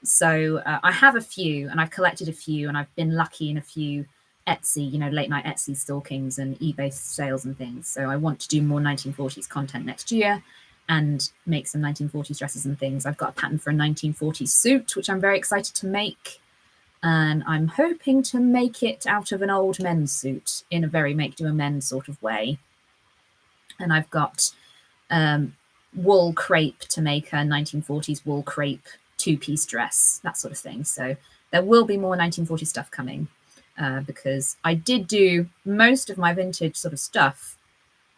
So I have a few, and I've collected a few, and I've been lucky in a few Etsy, you know, late night Etsy stalkings and eBay sales and things. So I want to do more 1940s content next year and make some 1940s dresses and things. I've got a pattern for a 1940s suit, which I'm very excited to make. And I'm hoping to make it out of an old men's suit in a very make-do-a-mend sort of way. And I've got wool crepe to make a 1940s wool crepe 2-piece dress, that sort of thing. So there will be more 1940s stuff coming because I did do most of my vintage sort of stuff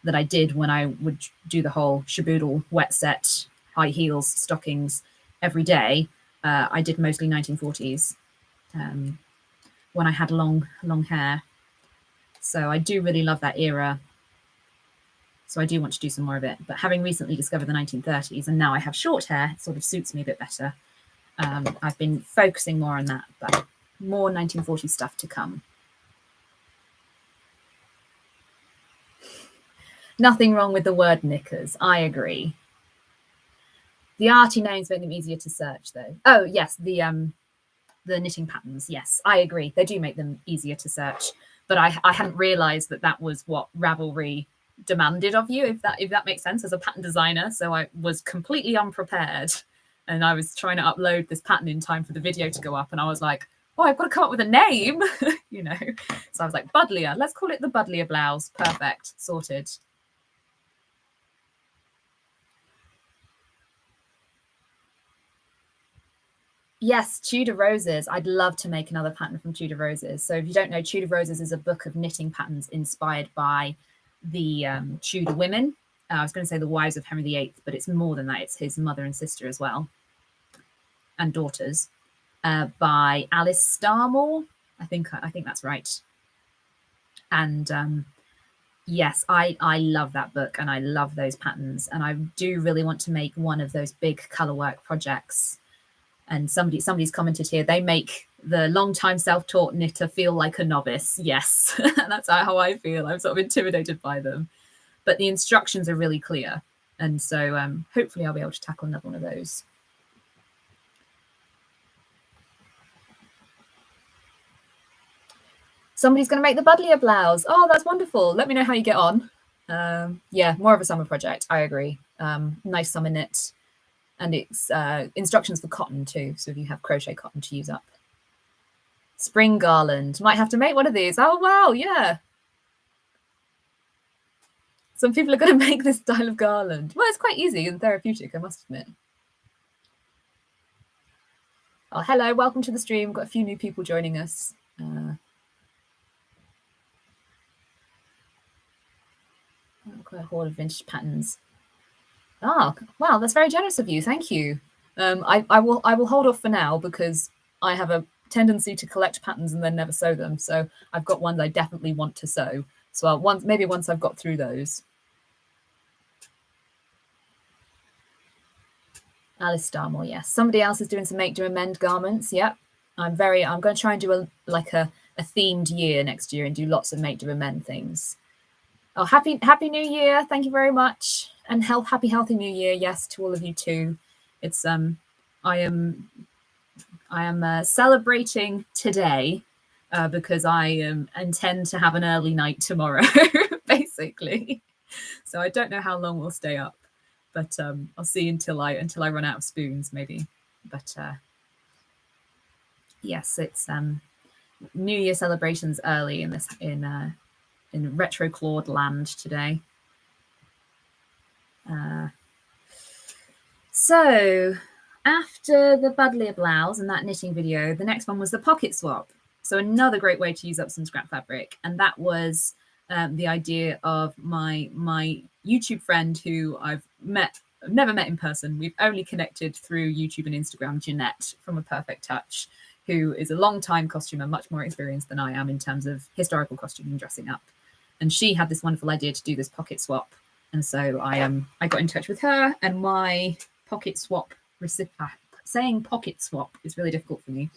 that I did when I would do the whole shaboodle wet set, high heels, stockings every day. I did mostly 1940s when I had long hair. So I do really love that era. So I do want to do some more of it. But having recently discovered the 1930s and now I have short hair, it sort of suits me a bit better. I've been focusing more on that, but more 1940s stuff to come. Nothing wrong with the word knickers. I agree. The arty names make them easier to search, though. Oh, yes, the knitting patterns. Yes, I agree. They do make them easier to search. But I hadn't realised that that was what Ravelry demanded of you, if that makes sense, as a pattern designer. So I was completely unprepared. And I was trying to upload this pattern in time for the video to go up. And I was like, oh, I've got to come up with a name, you know. So I was like, Budlier. Let's call it the Budlier blouse. Perfect. Sorted. Yes, Tudor Roses. I'd love to make another pattern from Tudor Roses. So if you don't know, Tudor Roses is a book of knitting patterns inspired by the Tudor women. I was going to say the wives of Henry VIII, but it's more than that. It's his mother and sister as well, and daughters, by Alice Starmore. I think that's right. And yes, I love that book and I love those patterns. And I do really want to make one of those big color work projects And somebody's commented here, they make the long-time self-taught knitter feel like a novice. Yes, that's how I feel. I'm sort of intimidated by them. But the instructions are really clear. And so hopefully I'll be able to tackle another one of those. Somebody's going to make the Buddleia blouse. Oh, that's wonderful. Let me know how you get on. Yeah, more of a summer project. I agree. Nice summer knit. And it's instructions for cotton too. So if you have crochet cotton to use up. Spring garland. Might have to make one of these. Oh, wow. Yeah. Some people are going to make this style of garland. Well, it's quite easy and therapeutic, I must admit. Oh, hello. Welcome to the stream. Got a few new people joining us. Quite a hoard of vintage patterns. Ah, wow, that's very generous of you. Thank you. I will hold off for now because I have a tendency to collect patterns and then never sew them. So I've got ones I definitely want to sew. So maybe once I've got through those. Alice Starmore, yes. Somebody else is doing some make, do, amend garments. Yep. I'm going to try and do a themed year next year and do lots of make, do, amend things. Oh, happy New Year! Thank you very much, and happy healthy New Year. Yes, to all of you too. It's I am celebrating today because I intend to have an early night tomorrow, basically. So I don't know how long we'll stay up, but I'll see until I run out of spoons, maybe. But yes, it's New Year celebrations early in retro clawed land today. So after the Buddleia blouse and that knitting video, the next one was the pocket swap. So another great way to use up some scrap fabric. And that was the idea of my YouTube friend who I've never met in person. We've only connected through YouTube and Instagram, Jeanette from A Perfect Touch, who is a long-time costumer, much more experienced than I am in terms of historical costume and dressing up. And she had this wonderful idea to do this pocket swap. And so I got in touch with her, and my pocket swap saying pocket swap is really difficult for me.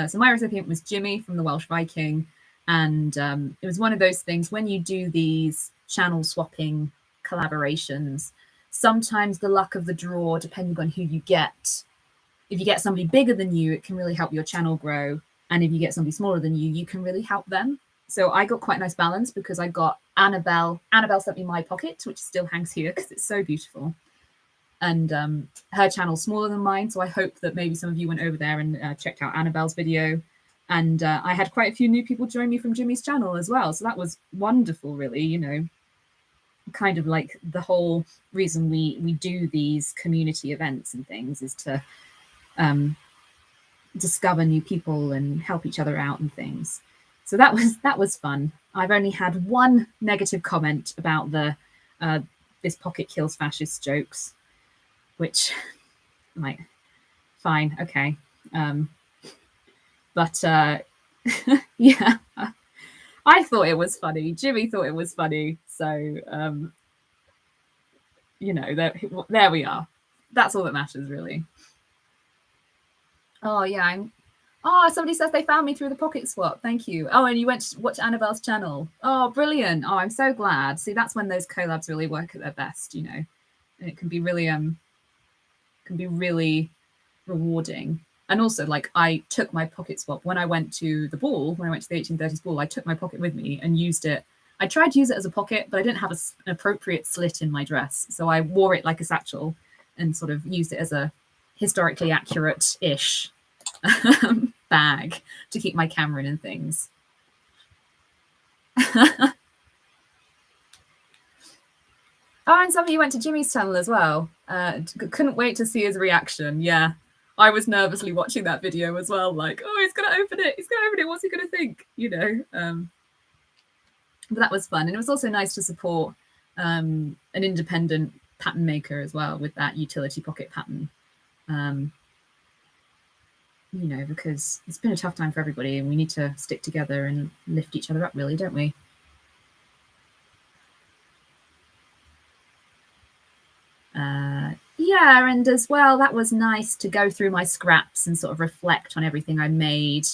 So my recipient was Jimmy from the Welsh Viking. And it was one of those things when you do these channel swapping collaborations, sometimes the luck of the draw, depending on who you get, if you get somebody bigger than you, it can really help your channel grow. And if you get somebody smaller than you, you can really help them. So I got quite a nice balance because I got Annabelle. Annabelle sent me my pocket, which still hangs here because it's so beautiful. And her channel's smaller than mine. So I hope that maybe some of you went over there and checked out Annabelle's video. And I had quite a few new people join me from Jimmy's channel as well. So that was wonderful, really, you know, kind of like the whole reason we do these community events and things is to discover new people and help each other out and things. So that was fun. I've only had one negative comment about the this pocket kills fascist jokes, which like fine, okay. But yeah, I thought it was funny. Jimmy thought it was funny. So you know, there we are. That's all that matters, really. Oh yeah, oh, somebody says they found me through the pocket swap. Thank you. Oh, and you went to watch Annabelle's channel. Oh, brilliant. Oh, I'm so glad. See, that's when those collabs really work at their best, you know. And it can be really rewarding. And also, like, I took my pocket swap when I went to the ball, when I went to the 1830s ball, I took my pocket with me and used it. I tried to use it as a pocket, but I didn't have an appropriate slit in my dress. So I wore it like a satchel and sort of used it as a historically accurate-ish bag to keep my camera in and things. Oh, and some of you went to Jimmy's channel as well. Couldn't wait to see his reaction. Yeah, I was nervously watching that video as well. Like, oh, he's gonna open it. He's gonna open it. What's he gonna think? You know. But that was fun, and it was also nice to support an independent pattern maker as well with that utility pocket pattern. You know, because it's been a tough time for everybody, and we need to stick together and lift each other up, really, don't we? yeah, and as well, that was nice to go through my scraps and sort of reflect on everything I made,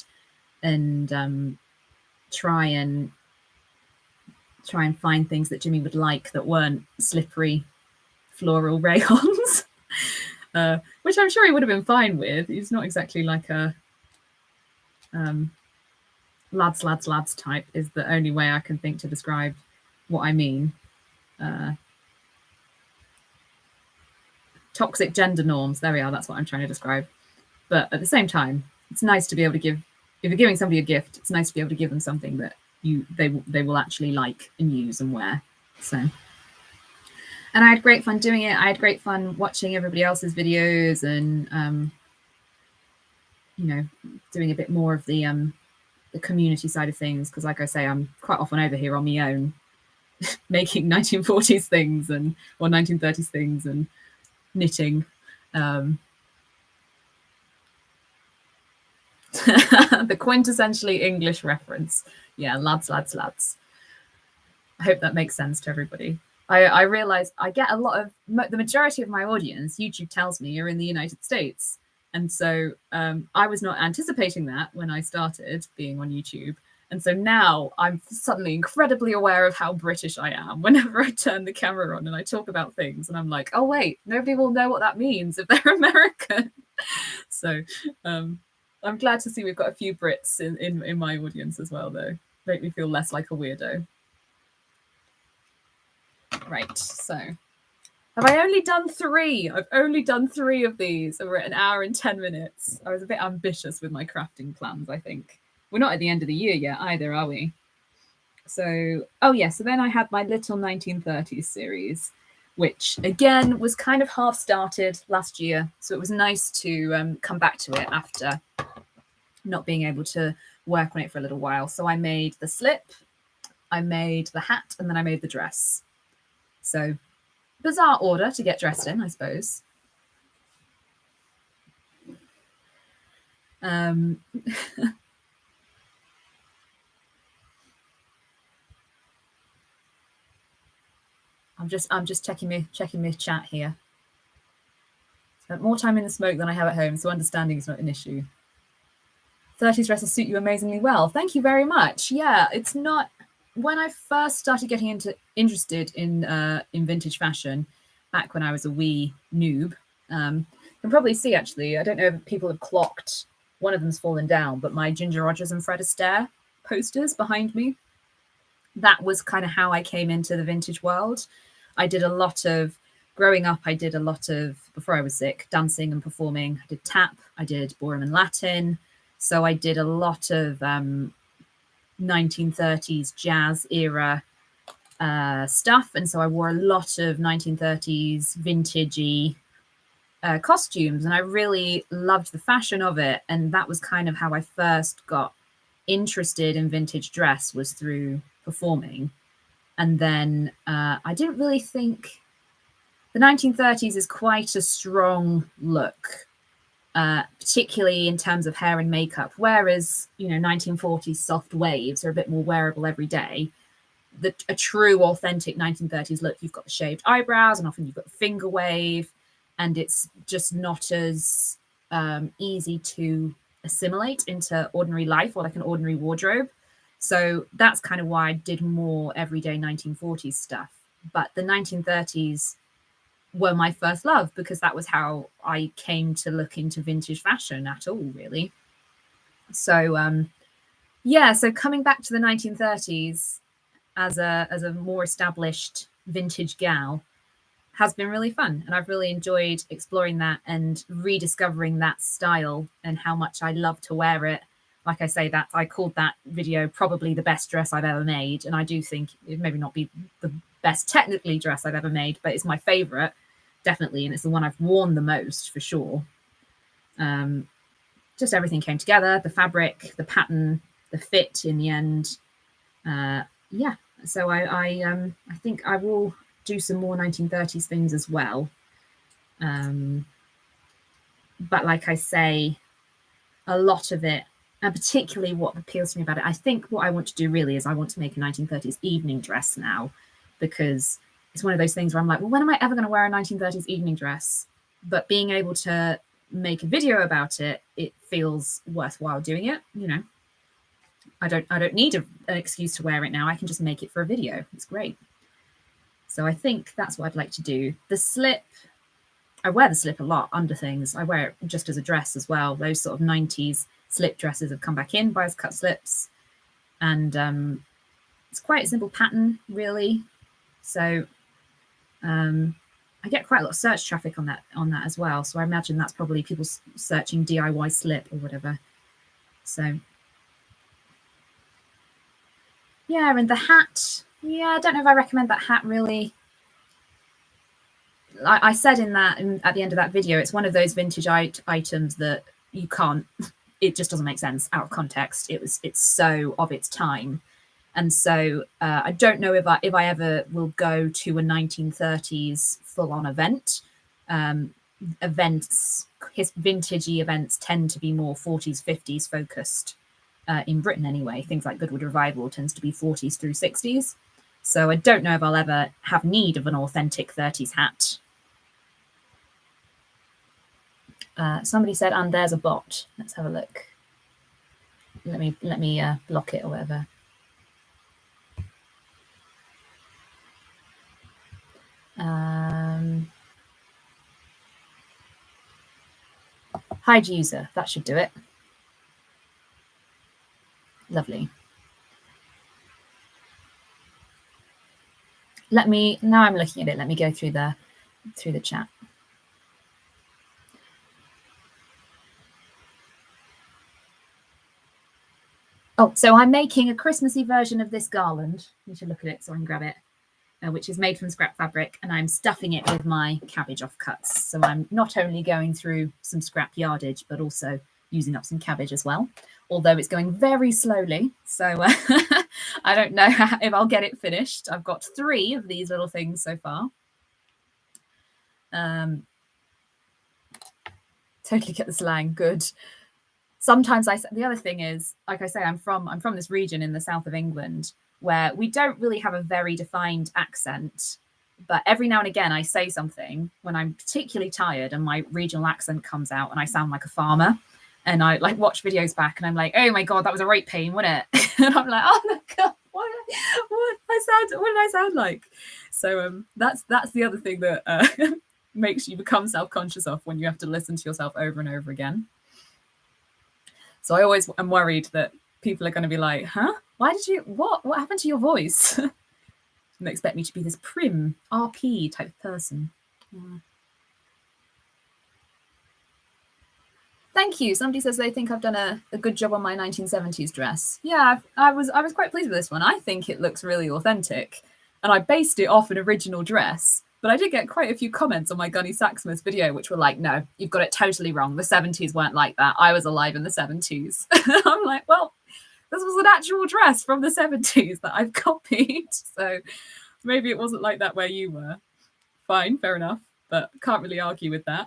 and try and find things that Jimmy would like that weren't slippery floral rayons, which I'm sure he would have been fine with. He's not exactly like a lads type, is the only way I can think to describe what I mean. Toxic gender norms, there we are, that's what I'm trying to describe. But at the same time, it's nice to be able to give, if you're giving somebody a gift, it's nice to be able to give them something that they will actually like and use and wear. So, and I had great fun doing it. I had great fun watching everybody else's videos, and you know, doing a bit more of the community side of things, because like I say, I'm quite often over here on my own making 1940s things or 1930s things and knitting. The quintessentially English reference. Yeah, lads. I hope that makes sense to everybody. I realize I get a lot of, the majority of my audience, YouTube tells me, are in the United States. And so I was not anticipating that when I started being on YouTube. And so now I'm suddenly incredibly aware of how British I am whenever I turn the camera on and I talk about things. And I'm like, oh, wait, nobody will know what that means if they're American. So I'm glad to see we've got a few Brits in my audience as well, though. Make me feel less like a weirdo. Right, so have I only done 3? I've only done 3 of these, and we're at 1 hour and 10 minutes. I was a bit ambitious with my crafting plans, I think. We're not at the end of the year yet either, are we? So, oh yeah, so then I had my little 1930s series, which again was kind of half started last year. So it was nice to come back to it after not being able to work on it for a little while. So I made the slip, I made the hat, and then I made the dress. So bizarre order to get dressed in, I suppose. I'm just checking my chat here. Spent more time in the smoke than I have at home, so understanding is not an issue. 30s dresses suit you amazingly well. Thank you very much. Yeah, it's not, when I first started getting interested in vintage fashion, back when I was a wee noob, you can probably see, actually, I don't know if people have clocked, one of them's fallen down, but my Ginger Rogers and Fred Astaire posters behind me, that was kind of how I came into the vintage world. I did a lot of, growing up, I did a lot of, before I was sick, dancing and performing. I did tap, I did ballroom and Latin. So I did a lot of 1930s jazz era stuff. And so I wore a lot of 1930s vintagey costumes, and I really loved the fashion of it. And that was kind of how I first got interested in vintage dress, was through performing. And then I didn't really think, the 1930s is quite a strong look, particularly in terms of hair and makeup, whereas, you know, 1940s soft waves are a bit more wearable every day. A true authentic 1930s look, you've got the shaved eyebrows, and often you've got the finger wave, and it's just not as easy to assimilate into ordinary life or like an ordinary wardrobe. So that's kind of why I did more everyday 1940s stuff. But the 1930s were my first love, because that was how I came to look into vintage fashion at all, really. So yeah, so coming back to the 1930s as a more established vintage gal has been really fun, and I've really enjoyed exploring that and rediscovering that style and how much I love to wear it. Like I say, that I called that video probably the best dress I've ever made, and I do think it maybe not be the best technically dress I've ever made, but it's my favorite, definitely, and it's the one I've worn the most for sure. Just everything came together, the fabric, the pattern, the fit in the end. Yeah, so I think I will do some more 1930s things as well. But like I say, a lot of it, and particularly what appeals to me about it, I think what I want to do really is I want to make a 1930s evening dress now, because it's one of those things where I'm like, well, when am I ever going to wear a 1930s evening dress? but being able to make a video about it, it feels worthwhile doing it. You know, I don't need an excuse to wear it now. I can just make it for a video. It's great. So I think that's what I'd like to do. The slip, I wear the slip a lot under things. I wear it just as a dress as well. Those sort of 90s slip dresses have come back in, bias cut slips. And it's quite a simple pattern, really. So I get quite a lot of search traffic on that as well. So I imagine that's probably people searching DIY slip or whatever. So yeah, and the hat. Yeah, I don't know if I recommend that hat really. I said at the end of that video, it's one of those vintage items that you can't. It just doesn't make sense out of context. It's so of its time, and so I don't know if I ever will go to a 1930s full-on event. Vintagey events tend to be more 40s, 50s focused. In Britain anyway, things like Goodwood Revival tends to be 40s through 60s. So I don't know if I'll ever have need of an authentic 30s hat. Somebody said, and there's a bot. Let's have a look. Let me block it or whatever. Hide user, that should do it. Lovely. Now I'm looking at it. Let me go through the chat. Oh, so I'm making a Christmassy version of this garland. You should look at it so I can grab it, which is made from scrap fabric, and I'm stuffing it with my cabbage offcuts. So I'm not only going through some scrap yardage, but also using up some cabbage as well, although it's going very slowly. So I don't know if I'll get it finished. I've got 3 of these little things so far. Totally get the slang. Good. Sometimes the other thing is, like I say, I'm from this region in the south of England where we don't really have a very defined accent, but every now and again I say something when I'm particularly tired and my regional accent comes out and I sound like a farmer, and I like watch videos back and I'm like, oh my god, that was a right pain, wasn't it? And I'm like, oh my god, what did I sound like? So that's the other thing that makes you become self-conscious of when you have to listen to yourself over and over again. So I always am worried that people are going to be like, huh? What happened to your voice? And they expect me to be this prim RP type person. Thank you. Somebody says they think I've done a good job on my 1970s dress. Yeah, I was quite pleased with this one. I think it looks really authentic. And I based it off an original dress. But I did get quite a few comments on my Gunny Saxsmith video, which were like, no, you've got it totally wrong. The 70s weren't like that. I was alive in the 70s. I'm like, well, this was an actual dress from the 70s that I've copied. So maybe it wasn't like that where you were. Fine, fair enough. But can't really argue with that.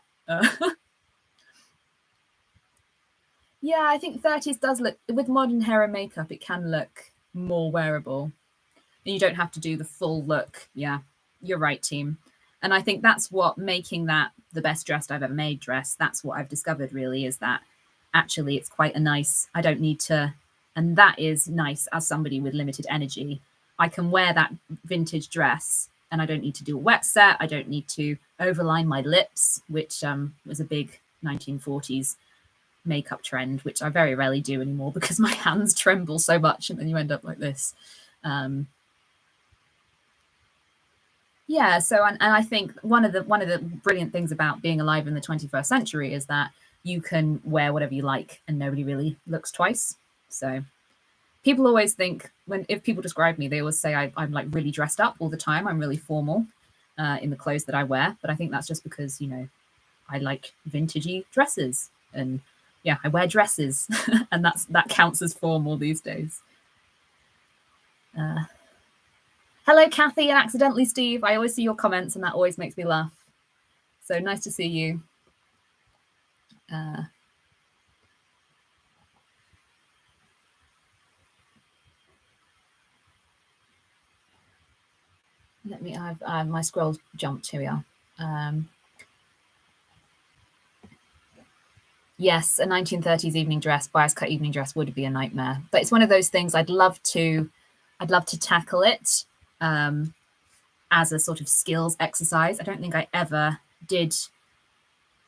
Yeah, I think 30s does look, with modern hair and makeup, it can look more wearable. And you don't have to do the full look. Yeah, you're right, team. And I think that's what making that the best dressed I've ever made dress, that's what I've discovered really, is that actually it's quite a nice, I don't need to, and that is nice as somebody with limited energy. I can wear that vintage dress and I don't need to do a wet set. I don't need to overline my lips, which was a big 1940s makeup trend, which I very rarely do anymore because my hands tremble so much and then you end up like this. Yeah, so and I think one of the brilliant things about being alive in the 21st century is that you can wear whatever you like and nobody really looks twice. So people always think, if people describe me, they always say I'm like really dressed up all the time. I'm really formal in the clothes that I wear. But I think that's just because, you know, I like vintagey dresses, and yeah, I wear dresses and that counts as formal these days. Hello, Kathy, and accidentally Steve. I always see your comments and that always makes me laugh. So nice to see you. Let me, my scroll jumped, here we are. Yes, a 1930s evening dress, bias cut evening dress would be a nightmare. But it's one of those things I'd love to tackle it as a sort of skills exercise. I don't think I ever did.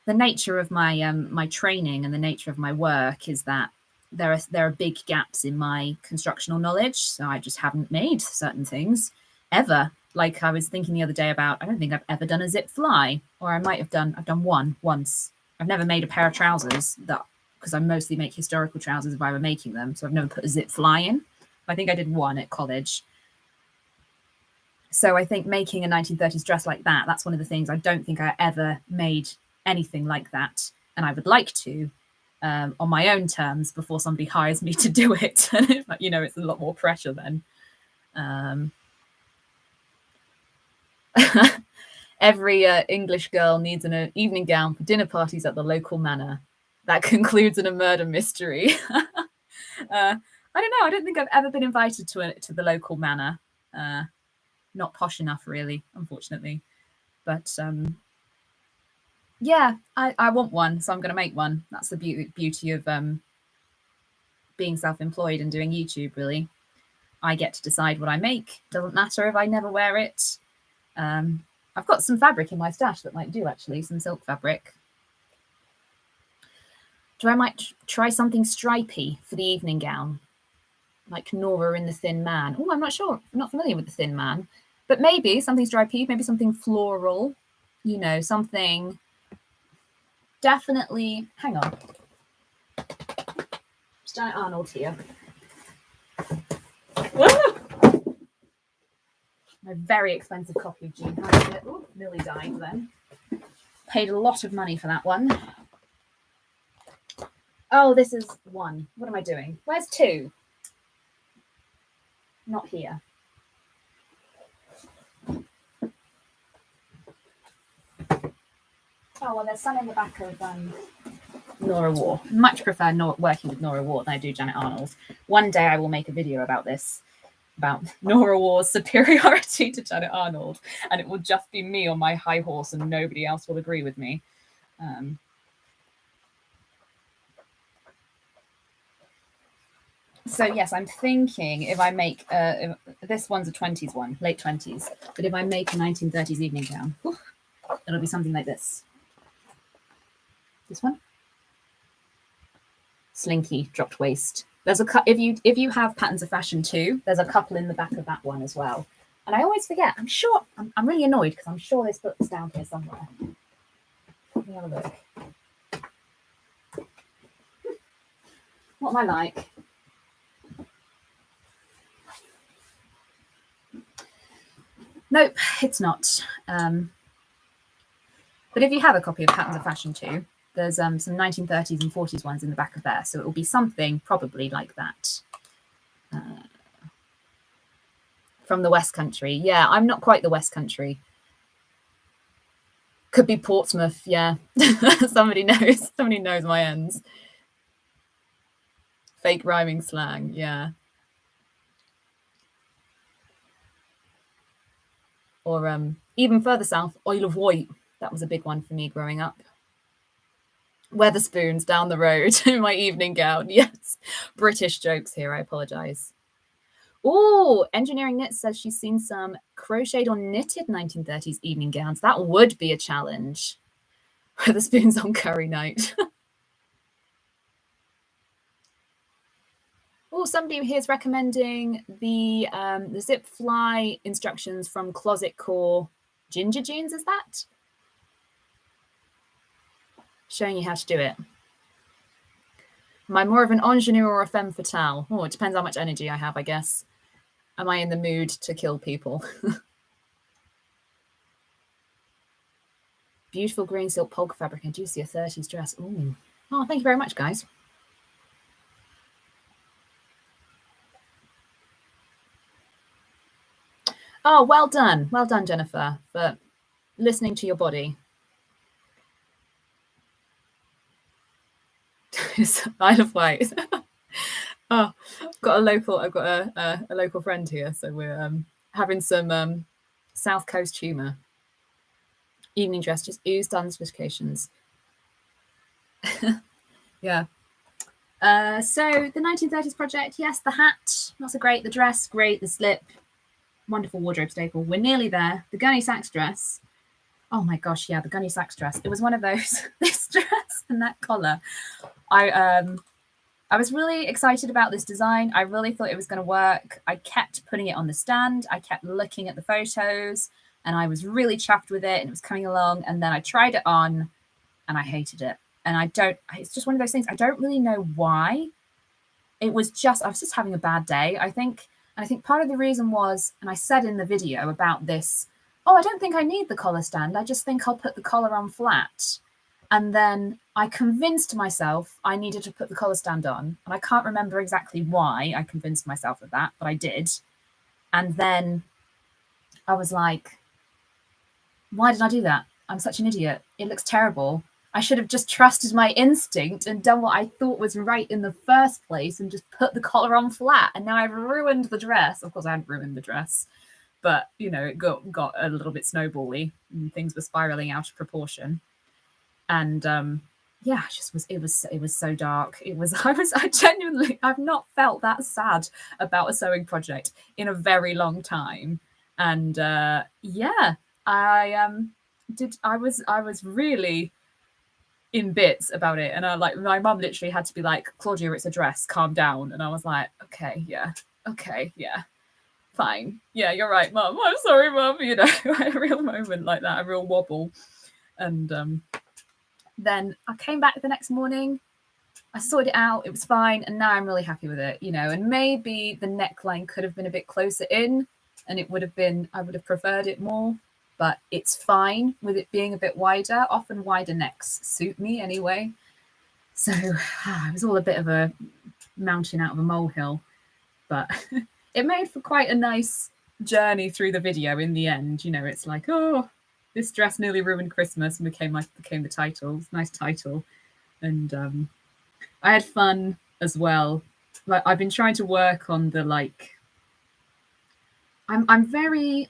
The nature of my my training and the nature of my work is that there are big gaps in my constructional knowledge, so I just haven't made certain things ever. Like I was thinking the other day about, I don't think I've ever done a zip fly, or I've done one once. I've never made a pair of trousers, that because I mostly make historical trousers if I were making them, so I've never put a zip fly in. I think I did one at college. So I think making a 1930s dress like that, that's one of the things I don't think I ever made anything like that. And I would like to, on my own terms, before somebody hires me to do it. And, you know, it's a lot more pressure then. Every English girl needs an evening gown for dinner parties at the local manor. That concludes in a murder mystery. I don't know. I don't think I've ever been invited to the local manor. Not posh enough, really, unfortunately. But yeah, I want one, so I'm going to make one. That's the beauty of being self-employed and doing YouTube, really. I get to decide what I make. Doesn't matter if I never wear it. I've got some fabric in my stash that might do, actually, some silk fabric. I might try something stripy for the evening gown, like Nora in The Thin Man. Oh, I'm not sure. I'm not familiar with The Thin Man. But maybe something stripy, maybe something floral, you know, something definitely. Hang on. It's Janet Arnold here. My very expensive copy of Jean Harriet. Oh, nearly died then. Paid a lot of money for that one. Oh, this is one. What am I doing? Where's two? Not here. Oh, well, there's some in the back of Nora War. Much prefer working with Nora War than I do Janet Arnold. One day I will make a video about this, about Nora War's superiority to Janet Arnold, and it will just be me on my high horse and nobody else will agree with me. So yes, I'm thinking if I make this one's a 20s one, late 20s, but if I make a 1930s evening gown, it'll be something like this. This one, slinky, dropped waist. There's a if you have Patterns of Fashion too, there's a couple in the back of that one as well. And I always forget. I'm sure I'm really annoyed because I'm sure this book's down here somewhere. Let me have a look. What am I like? Nope, it's not. But if you have a copy of Patterns of Fashion too, there's some 1930s and 40s ones in the back of there. So it will be something probably like that. From the West Country. Yeah, I'm not quite the West Country. Could be Portsmouth, yeah. Somebody knows my ends. Fake rhyming slang, yeah. Or even further south, Isle of Wight. That was a big one for me growing up. Weatherspoons down the road in my evening gown. Yes, British jokes here. I apologize. Oh, Engineering Knit says she's seen some crocheted or knitted 1930s evening gowns. That would be a challenge. Weatherspoons on curry night. Oh, somebody here is recommending the zip fly instructions from Closet Core Ginger Jeans. Is that? Showing you how to do it. Am I more of an ingenue or a femme fatale? Oh, it depends how much energy I have, I guess. Am I in the mood to kill people? Beautiful green silk polka fabric and juicy a 30s dress. Ooh. Oh, thank you very much, guys. Oh, well done. Well done, Jennifer, for listening to your body. Isle of Wight. Oh, I've got a local friend here, so we're having some South Coast humour. Evening dress, just ooze done specifications. Yeah. So the 1930s project, yes, the hat, not so great. The dress, great. The slip, wonderful wardrobe staple. We're nearly there. The gunny sacks dress. Oh my gosh, yeah, the gunny sacks dress. It was one of those. This dress and that collar. I was really excited about this design. I really thought it was going to work. I kept putting it on the stand. I kept looking at the photos, and I was really chuffed with it. And it was coming along. And then I tried it on, and I hated it. And it's just one of those things. I don't really know why. I was just having a bad day, I think. And I think part of the reason was, and I said in the video about this, oh, I don't think I need the collar stand. I just think I'll put the collar on flat. And then I convinced myself I needed to put the collar stand on. And I can't remember exactly why I convinced myself of that, but I did. And then I was like, why did I do that? I'm such an idiot. It looks terrible. I should have just trusted my instinct and done what I thought was right in the first place and just put the collar on flat. And now I've ruined the dress. Of course, I hadn't ruined the dress, but you know, it got a little bit snowbally and things were spiraling out of proportion. And yeah, it was so dark. I genuinely, I've not felt that sad about a sewing project in a very long time. And yeah, I was really in bits about it, and my mum literally had to be like, Claudia, it's a dress, calm down. And I was like, okay, yeah, fine, yeah, you're right, mum, I'm sorry, mum, you know. A real moment like that, a real wobble. And then I came back the next morning, I sorted it out, it was fine, and now I'm really happy with it, you know. And maybe the neckline could have been a bit closer in, and I would have preferred it more, but it's fine with it being a bit wider. Often wider necks suit me anyway. So it was all a bit of a mountain out of a molehill, but it made for quite a nice journey through the video in the end. You know, it's like, oh, this dress nearly ruined Christmas, and became the title. Nice title. And I had fun as well. Like, I've been trying to work on the, like, I'm very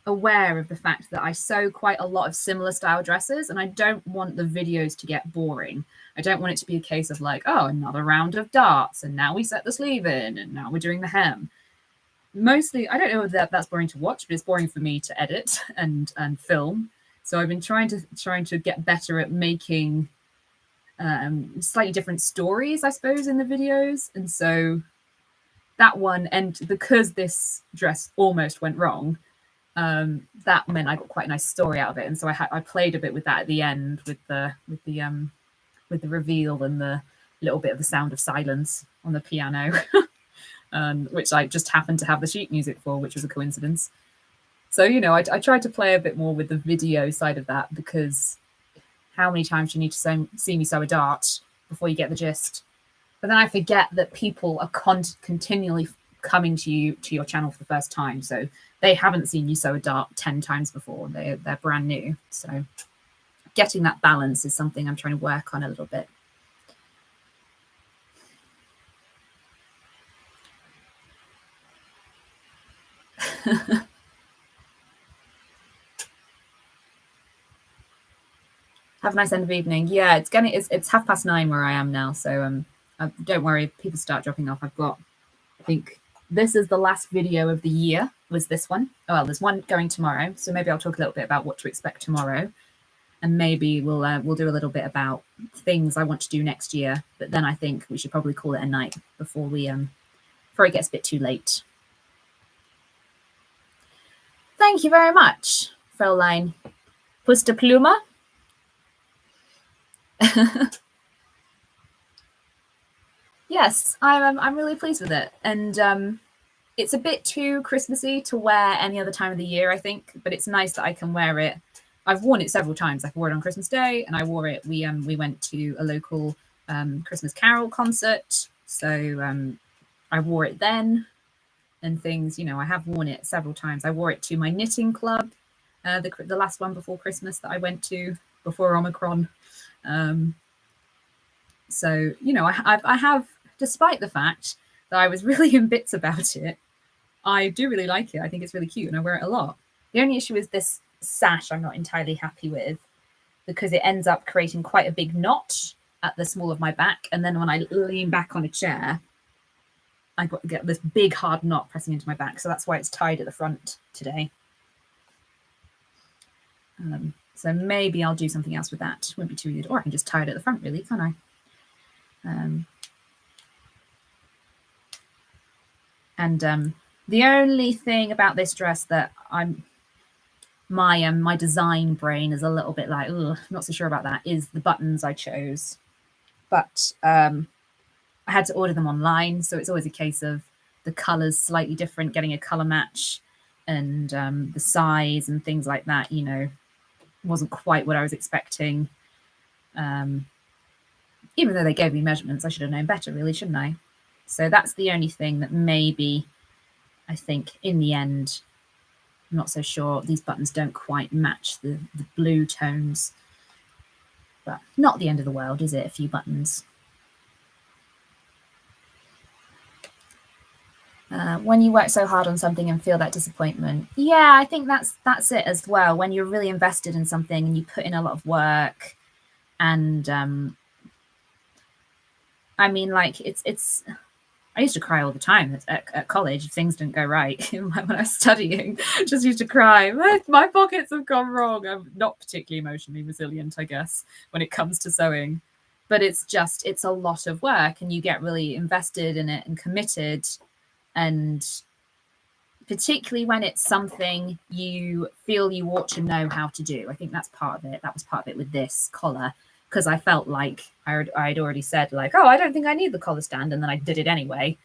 aware of the fact that I sew quite a lot of similar style dresses, and I don't want the videos to get boring. I don't want it to be a case of like, oh, another round of darts, and now we set the sleeve in, and now we're doing the hem. Mostly, I don't know if that's boring to watch, but it's boring for me to edit and film. So I've been trying to get better at making slightly different stories, I suppose, in the videos. And so that one, and because this dress almost went wrong, that meant I got quite a nice story out of it. And so I played a bit with that at the end, with the reveal and the little bit of the sound of silence on the piano, which I just happened to have the sheet music for, which was a coincidence. So, you know, I tried to play a bit more with the video side of that, because how many times do you need to see me sew a dart before you get the gist? But then I forget that people are continually coming to your channel for the first time, so they haven't seen you sew a dart 10 times before. They're brand new. So getting that balance is something I'm trying to work on a little bit. Have a nice end of evening. Yeah, it's 9:30 where I am now, so don't worry if people start dropping off. I think this is the last video of the year, was this one. Oh, well, there's one going tomorrow, so maybe I'll talk a little bit about what to expect tomorrow, and maybe we'll do a little bit about things I want to do next year. But then I think we should probably call it a night before it gets a bit too late. Thank you very much, Fräulein Pusterpluma. Yes, I'm really pleased with it, and it's a bit too Christmassy to wear any other time of the year, I think, but it's nice that I can wear it. I've worn it several times. I wore it on Christmas Day, and I wore it. We went to a local Christmas Carol concert, so I wore it then, and things. You know, I have worn it several times. I wore it to my knitting club, the last one before Christmas that I went to before Omicron. So, you know, I have, despite the fact that I was really in bits about it, I do really like it. I think it's really cute, and I wear it a lot. The only issue is this sash I'm not entirely happy with, because it ends up creating quite a big knot, at the small of my back, and then when I lean back on a chair, I get this big hard knot pressing into my back. So that's why it's tied at the front today. So maybe I'll do something else with that. Won't be too weird. Or I can just tie it at the front, really, can't I? The only thing about this dress that my design brain is a little bit like, ugh, not so sure about that, is the buttons I chose. But I had to order them online, so it's always a case of the colors slightly different, getting a color match, and the size and things like that, you know, wasn't quite what I was expecting. Even though they gave me measurements, I should have known better, really, shouldn't I? So that's the only thing that maybe I think in the end, I'm not so sure. These buttons don't quite match the blue tones, but not the end of the world, is it? A few buttons. When you work so hard on something and feel that disappointment. Yeah, I think that's it as well. When you're really invested in something and you put in a lot of work, and I mean, like it's I used to cry all the time at college if things didn't go right. When I was studying, just used to cry. My pockets have gone wrong. I'm not particularly emotionally resilient, I guess, when it comes to sewing. But it's a lot of work, and you get really invested in it and committed. And particularly when it's something you feel you ought to know how to do. I think that's part of it. That was part of it with this collar, because I felt like I'd already said, like, oh, I don't think I need the collar stand, and then I did it anyway.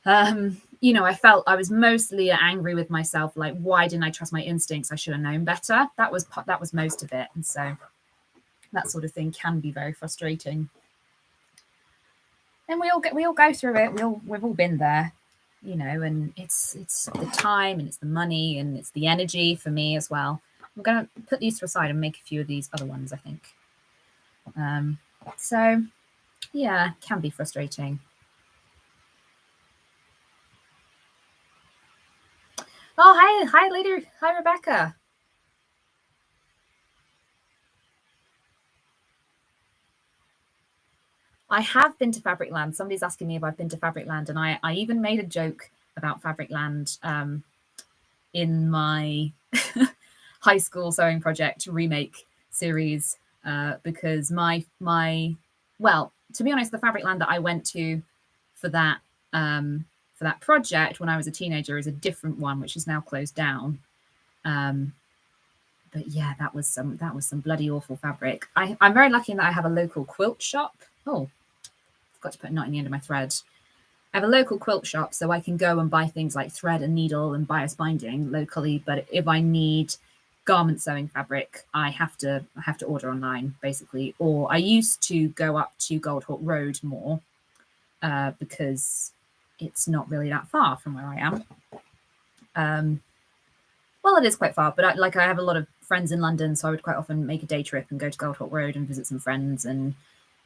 You know, I felt I was mostly angry with myself, like, why didn't I trust my instincts? I should have known better. That was most of it. And so that sort of thing can be very frustrating. And we all go through it. We've all been there, you know, and it's the time, and it's the money, and it's the energy for me as well. I'm going to put these to the side and make a few of these other ones, I think. So yeah, can be frustrating. Oh, hi later. Hi, Rebecca. I have been to Fabricland. Somebody's asking me if I've been to Fabricland, and I even made a joke about Fabricland in my high school sewing project remake series, because well, to be honest, the Fabricland that I went to for that project when I was a teenager is a different one, which is now closed down. But yeah, that was some bloody awful fabric. I'm very lucky in that I have a local quilt shop. Oh, forgot to put a knot in the end of my thread. I have a local quilt shop, so I can go and buy things like thread and needle and bias binding locally. But if I need garment sewing fabric, I have to order online, basically. Or I used to go up to Goldhawk Road more, because it's not really that far from where I am. Well, it is quite far, but I have a lot of friends in London, so I would quite often make a day trip and go to Goldhawk Road and visit some friends and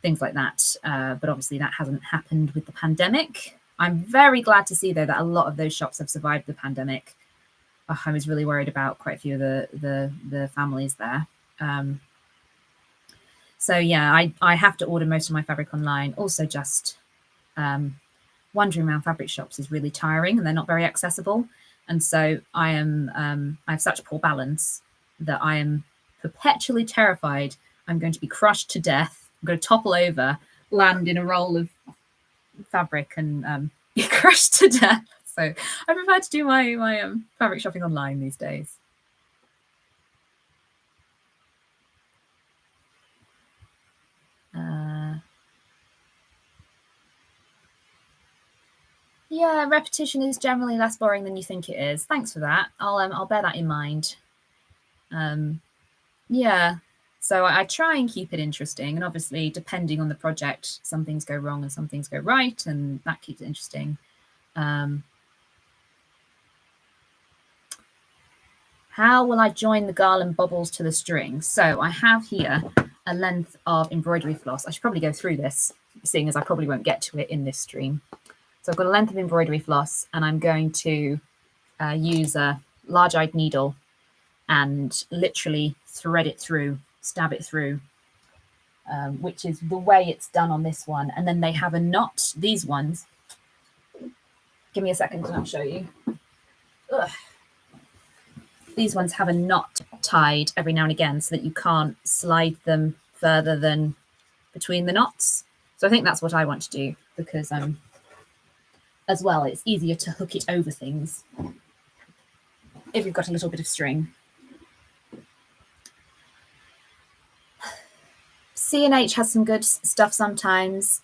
things like that. But obviously that hasn't happened with the pandemic. I'm very glad to see, though, that a lot of those shops have survived the pandemic. I was really worried about quite a few of the families there. So yeah, I have to order most of my fabric online. Also, just wandering around fabric shops is really tiring, and they're not very accessible. And so I have such poor balance that I am perpetually terrified I'm going to be crushed to death. I'm going to topple over, land in a roll of fabric, and be crushed to death. So I prefer to do my fabric shopping online these days. Yeah, repetition is generally less boring than you think it is. Thanks for that. I'll bear that in mind. Yeah, so I try and keep it interesting, and obviously, depending on the project, some things go wrong and some things go right, and that keeps it interesting. How will I join the garland bobbles to the string? So I have here a length of embroidery floss. I should probably go through this, seeing as I probably won't get to it in this stream. So I've got a length of embroidery floss, and I'm going to use a large-eyed needle and literally thread it through, stab it through which is the way it's done on this one. And then they have a knot. These ones, give me a second and I'll show you. Ugh. These ones have a knot tied every now and again so that you can't slide them further than between the knots. So I think that's what I want to do, because as well, it's easier to hook it over things if you've got a little bit of string. C&H has some good stuff sometimes.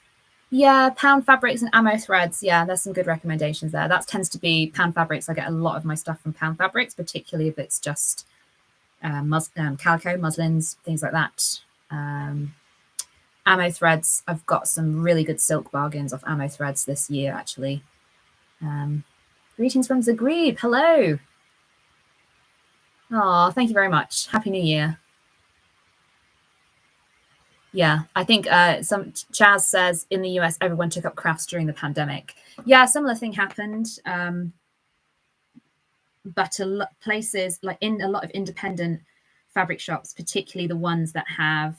Yeah, Pound Fabrics and Ammo Threads. Yeah, there's some good recommendations there. That tends to be Pound Fabrics. I get a lot of my stuff from Pound Fabrics, particularly if it's just calico, muslins, things like that. Ammo Threads, I've got some really good silk bargains off Ammo Threads this year, actually. Greetings from Zagreb. Hello. Oh, thank you very much. Happy New Year. Yeah, I think some Chaz says in the US, everyone took up crafts during the pandemic. Yeah, a similar thing happened. But places like in a lot of independent fabric shops, particularly the ones that have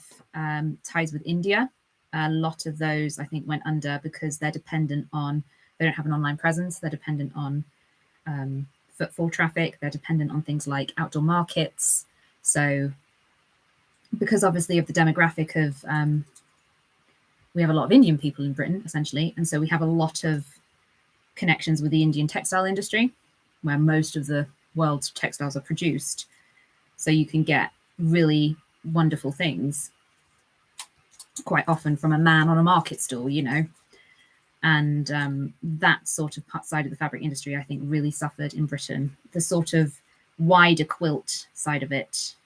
ties with India, a lot of those I think went under because they're dependent on, they don't have an online presence. They're dependent on footfall traffic. They're dependent on things like outdoor markets. So because obviously of the demographic of, we have a lot of Indian people in Britain, essentially. And so we have a lot of connections with the Indian textile industry, where most of the world's textiles are produced. So you can get really wonderful things quite often from a man on a market stall, you know. And that sort of side of the fabric industry, I think, really suffered in Britain. The sort of wider quilt side of it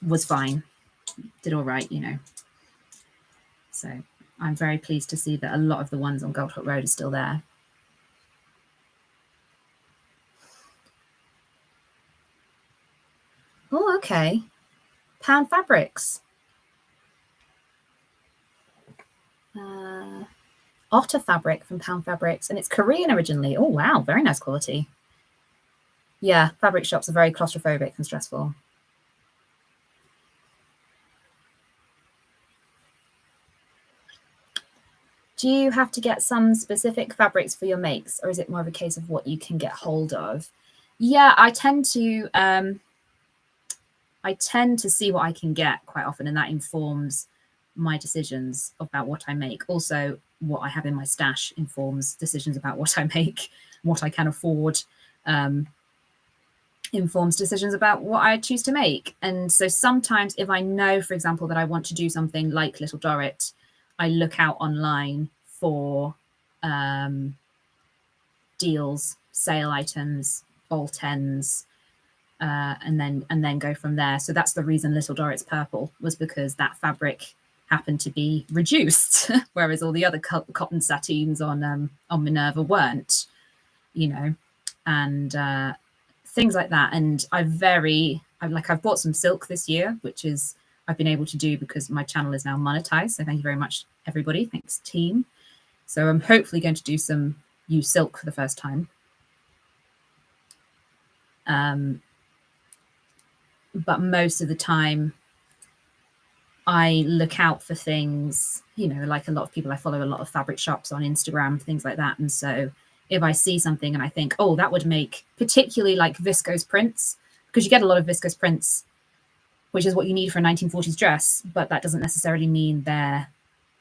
was fine, did all right, you know. So I'm very pleased to see that a lot of the ones on Gold Hook Road are still there. Oh, okay. Pound Fabrics. Otter fabric from Pound Fabrics, and it's Korean originally. Oh, wow, very nice quality. Yeah, fabric shops are very claustrophobic and stressful. Do you have to get some specific fabrics for your makes, or is it more of a case of what you can get hold of? Yeah, I tend to see what I can get quite often, and that informs my decisions about what I make. Also, what I have in my stash informs decisions about what I make, what I can afford, informs decisions about what I choose to make. And so sometimes if I know, for example, that I want to do something like Little Dorrit, I look out online for deals, sale items, bolt ends, and then go from there. So that's the reason Little Dorrit's purple was, because that fabric happened to be reduced, whereas all the other cotton satines on Minerva weren't, you know, and things like that. And I've bought some silk this year, which is I've been able to do because my channel is now monetized. So thank you very much, everybody. Thanks, team. So I'm hopefully going to do some use silk for the first time. But most of the time I look out for things, you know, like a lot of people, I follow a lot of fabric shops on Instagram, things like that. And so if I see something and I think, oh, that would make, particularly like viscose prints, because you get a lot of viscose prints, which is what you need for a 1940s dress, but that doesn't necessarily mean they're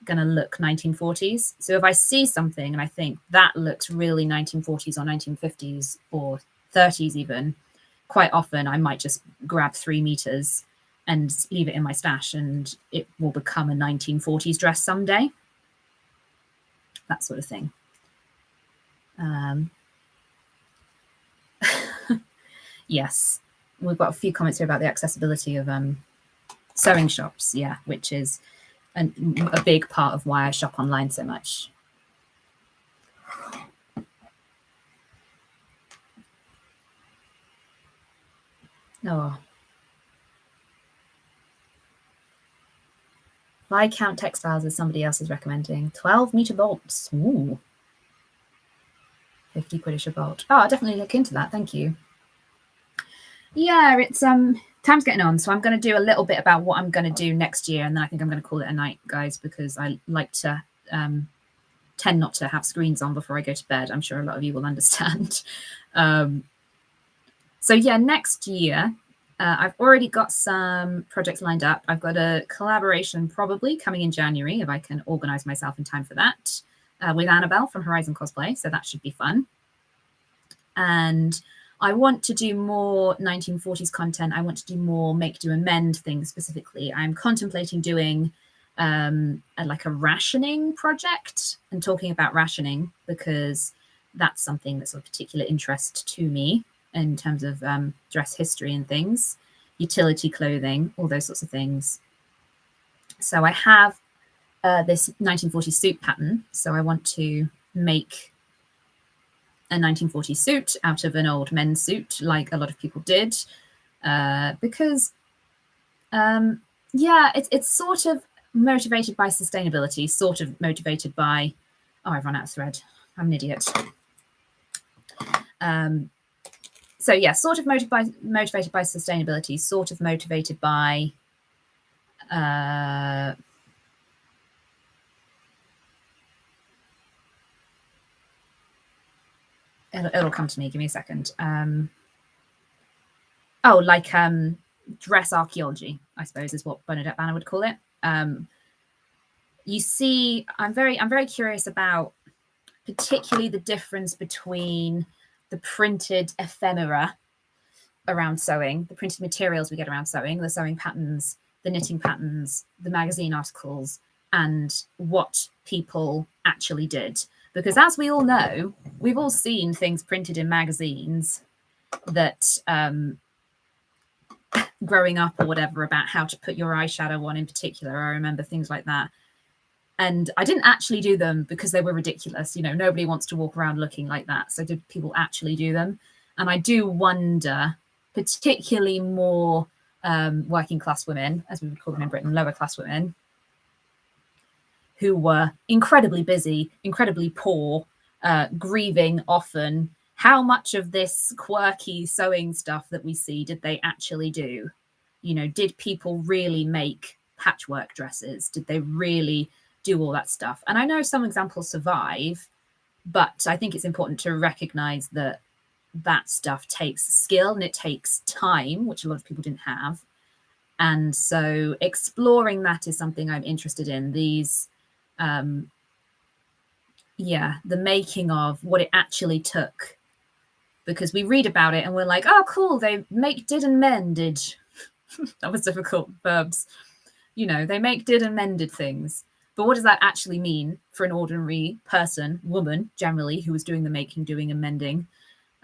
going to look 1940s. So if I see something and I think that looks really 1940s or 1950s or 30s even, quite often I might just grab 3 meters and leave it in my stash, and it will become a 1940s dress someday. That sort of thing. Yes, we've got a few comments here about the accessibility of sewing shops, yeah, which is a big part of why I shop online so much. Oh. Viscount Textiles is somebody else is recommending. 12-meter bolts. Ooh. 50 quid-ish a bolt. Oh, I'll definitely look into that. Thank you. Yeah, it's time's getting on, so I'm going to do a little bit about what I'm going to do next year, and then I think I'm going to call it a night, guys, because I like to tend not to have screens on before I go to bed. I'm sure a lot of you will understand. So yeah, next year, I've already got some projects lined up. I've got a collaboration probably coming in January, if I can organize myself in time for that, with Annabelle from Horizon Cosplay. So that should be fun. And I want to do more 1940s content. I want to do more make, do, amend things specifically. I'm contemplating doing like a rationing project and talking about rationing, because that's something that's of particular interest to me in terms of dress history and things, utility clothing, all those sorts of things. So I have this 1940s suit pattern. So I want to make a 1940s suit out of an old men's suit, like a lot of people did, because yeah, it's sort of motivated by sustainability, sort of motivated by, oh, I've run out of thread, I'm an idiot. So yeah, sort of motivated by sustainability, sort of motivated by it'll come to me, give me a second. Oh, like dress archaeology, I suppose, is what Bernadette Banner would call it. You see, I'm very curious about particularly the difference between the printed ephemera around sewing, the printed materials we get around sewing, the sewing patterns, the knitting patterns, the magazine articles, and what people actually did. Because as we all know, we've all seen things printed in magazines that growing up or whatever, about how to put your eyeshadow on in particular. I remember things like that. And I didn't actually do them because they were ridiculous. You know, nobody wants to walk around looking like that. So did people actually do them? And I do wonder, particularly more working class women, as we would call them in Britain, lower class women, who were incredibly busy, incredibly poor, grieving often. How much of this quirky sewing stuff that we see did they actually do? You know, did people really make patchwork dresses? Did they really do all that stuff? And I know some examples survive, but I think it's important to recognize that that stuff takes skill and it takes time, which a lot of people didn't have. And so exploring that is something I'm interested in. These, yeah, the making of what it actually took, because we read about it and we're like, oh, cool, they make, did, and mended. That was difficult, verbs. You know, they make, did, and mended things. But what does that actually mean for an ordinary person, woman, generally, who was doing the making, doing, and mending?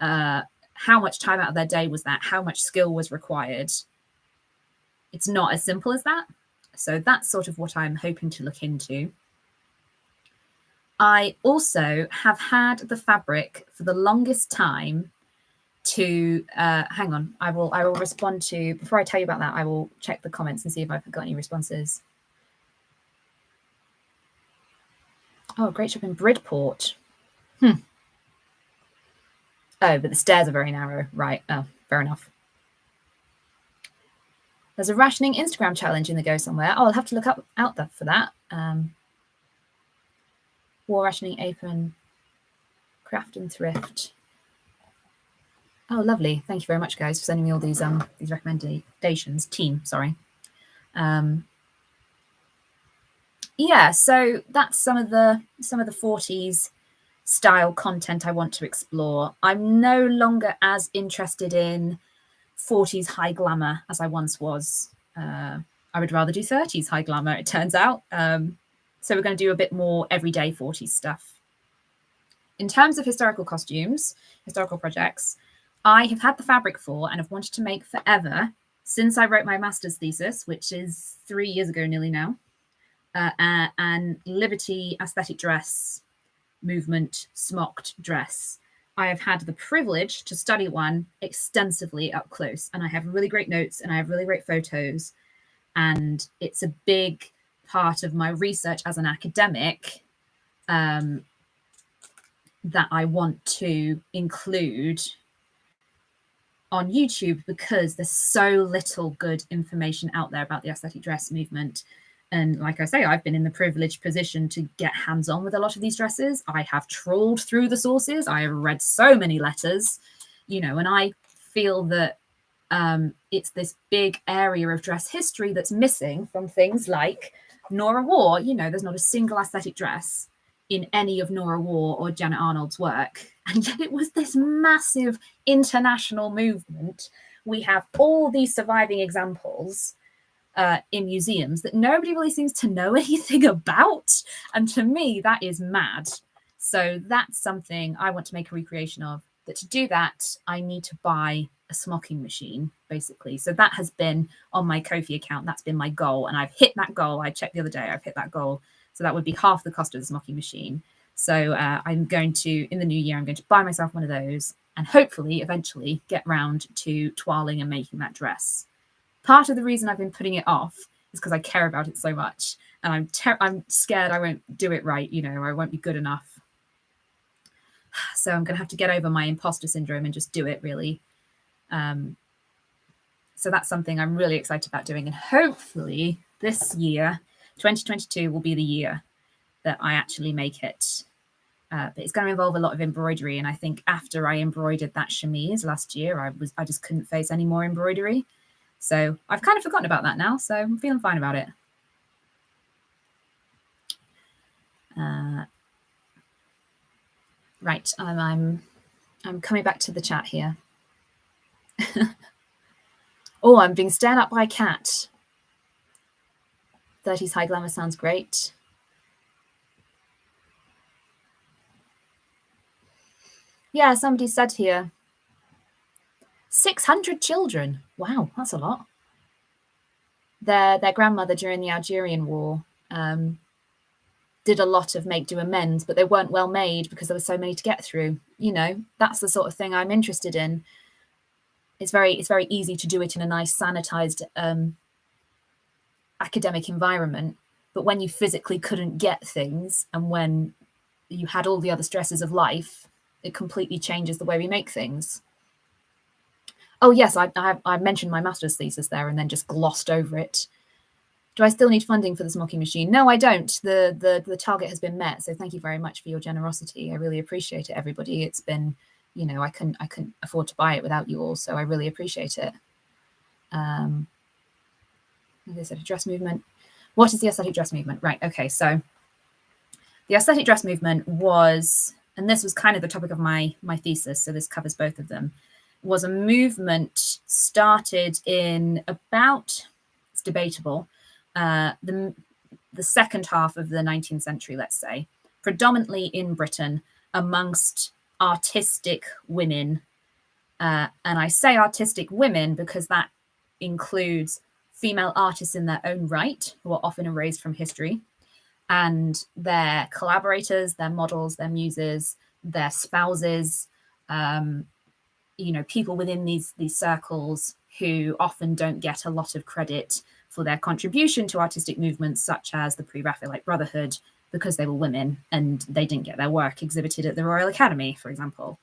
How much time out of their day was that? How much skill was required? It's not as simple as that. So that's sort of what I'm hoping to look into. I also have had the fabric for the longest time to hang on, I will respond to, before I tell you about that, I will check the comments and see if I've got any responses. Oh, great shop in Bridport. Oh, but the stairs are very narrow. Right. Oh, fair enough. There's a rationing Instagram challenge in the Go Somewhere. Oh, I'll have to look out for that. War rationing apron, craft and thrift. Oh, lovely. Thank you very much, guys, for sending me all these recommendations. Team, sorry. Yeah, so that's some of the 40s style content I want to explore. I'm no longer as interested in 40s high glamour as I once was. I would rather do 30s high glamour, it turns out. So we're going to do a bit more everyday 40s stuff. In terms of historical costumes, historical projects, I have had the fabric for and have wanted to make forever since I wrote my master's thesis, which is 3 years ago nearly now, and Liberty aesthetic dress movement smocked dress. I have had the privilege to study one extensively up close, and I have really great notes and I have really great photos, and it's a big part of my research as an academic that I want to include on YouTube because there's so little good information out there about the aesthetic dress movement. And like I say, I've been in the privileged position to get hands-on with a lot of these dresses. I have trawled through the sources. I have read so many letters, and I feel that it's this big area of dress history that's missing from things like Nora War. There's not a single aesthetic dress in any of Nora War or Janet Arnold's work. And yet it was this massive international movement. We have all these surviving examples in museums that nobody really seems to know anything about. And to me, that is mad. So that's something I want to make a recreation of. But to do that, I need to buy a smocking machine, basically. So that has been on my Ko-fi account. That's been my goal. And I've hit that goal. I checked the other day. I've hit that goal. So that would be half the cost of the smocking machine. So I'm going to, in the new year, I'm going to buy myself one of those and hopefully eventually get round to toiling and making that dress. Part of the reason I've been putting it off is because I care about it so much. And I'm scared I won't do it right. I won't be good enough. So I'm going to have to get over my imposter syndrome and just do it, really. So that's something I'm really excited about doing. And hopefully this year, 2022, will be the year that I actually make it. But it's going to involve a lot of embroidery. And I think after I embroidered that chemise last year, I just couldn't face any more embroidery. So I've kind of forgotten about that now. So I'm feeling fine about it. Right, I'm coming back to the chat here. Oh, I'm being stared at by a cat. 30s high glamour sounds great. Yeah, somebody said here, 600 children. Wow, that's a lot. Their grandmother during the Algerian War did a lot of make do amends, but they weren't well made because there were so many to get through. That's the sort of thing I'm interested in. It's very easy to do it in a nice sanitized academic environment, but when you physically couldn't get things and when you had all the other stresses of life, it completely changes the way we make things. Oh yes, I mentioned my master's thesis there and then just glossed over it. Do I still need funding for the smocking machine? No, I don't. The target has been met. So thank you very much for your generosity. I really appreciate it, everybody. It's been, I couldn't afford to buy it without you all. So I really appreciate it. The aesthetic dress movement. What is the aesthetic dress movement? Right. Okay. So the aesthetic dress movement was, and this was kind of the topic of my thesis, so this covers both of them, was a movement started in about, it's debatable, the second half of the 19th century, let's say, predominantly in Britain amongst artistic women. And I say artistic women because that includes female artists in their own right, who are often erased from history, and their collaborators, their models, their muses, their spouses, people within these circles who often don't get a lot of credit for their contribution to artistic movements such as the Pre-Raphaelite Brotherhood, because they were women and they didn't get their work exhibited at the Royal Academy, for example.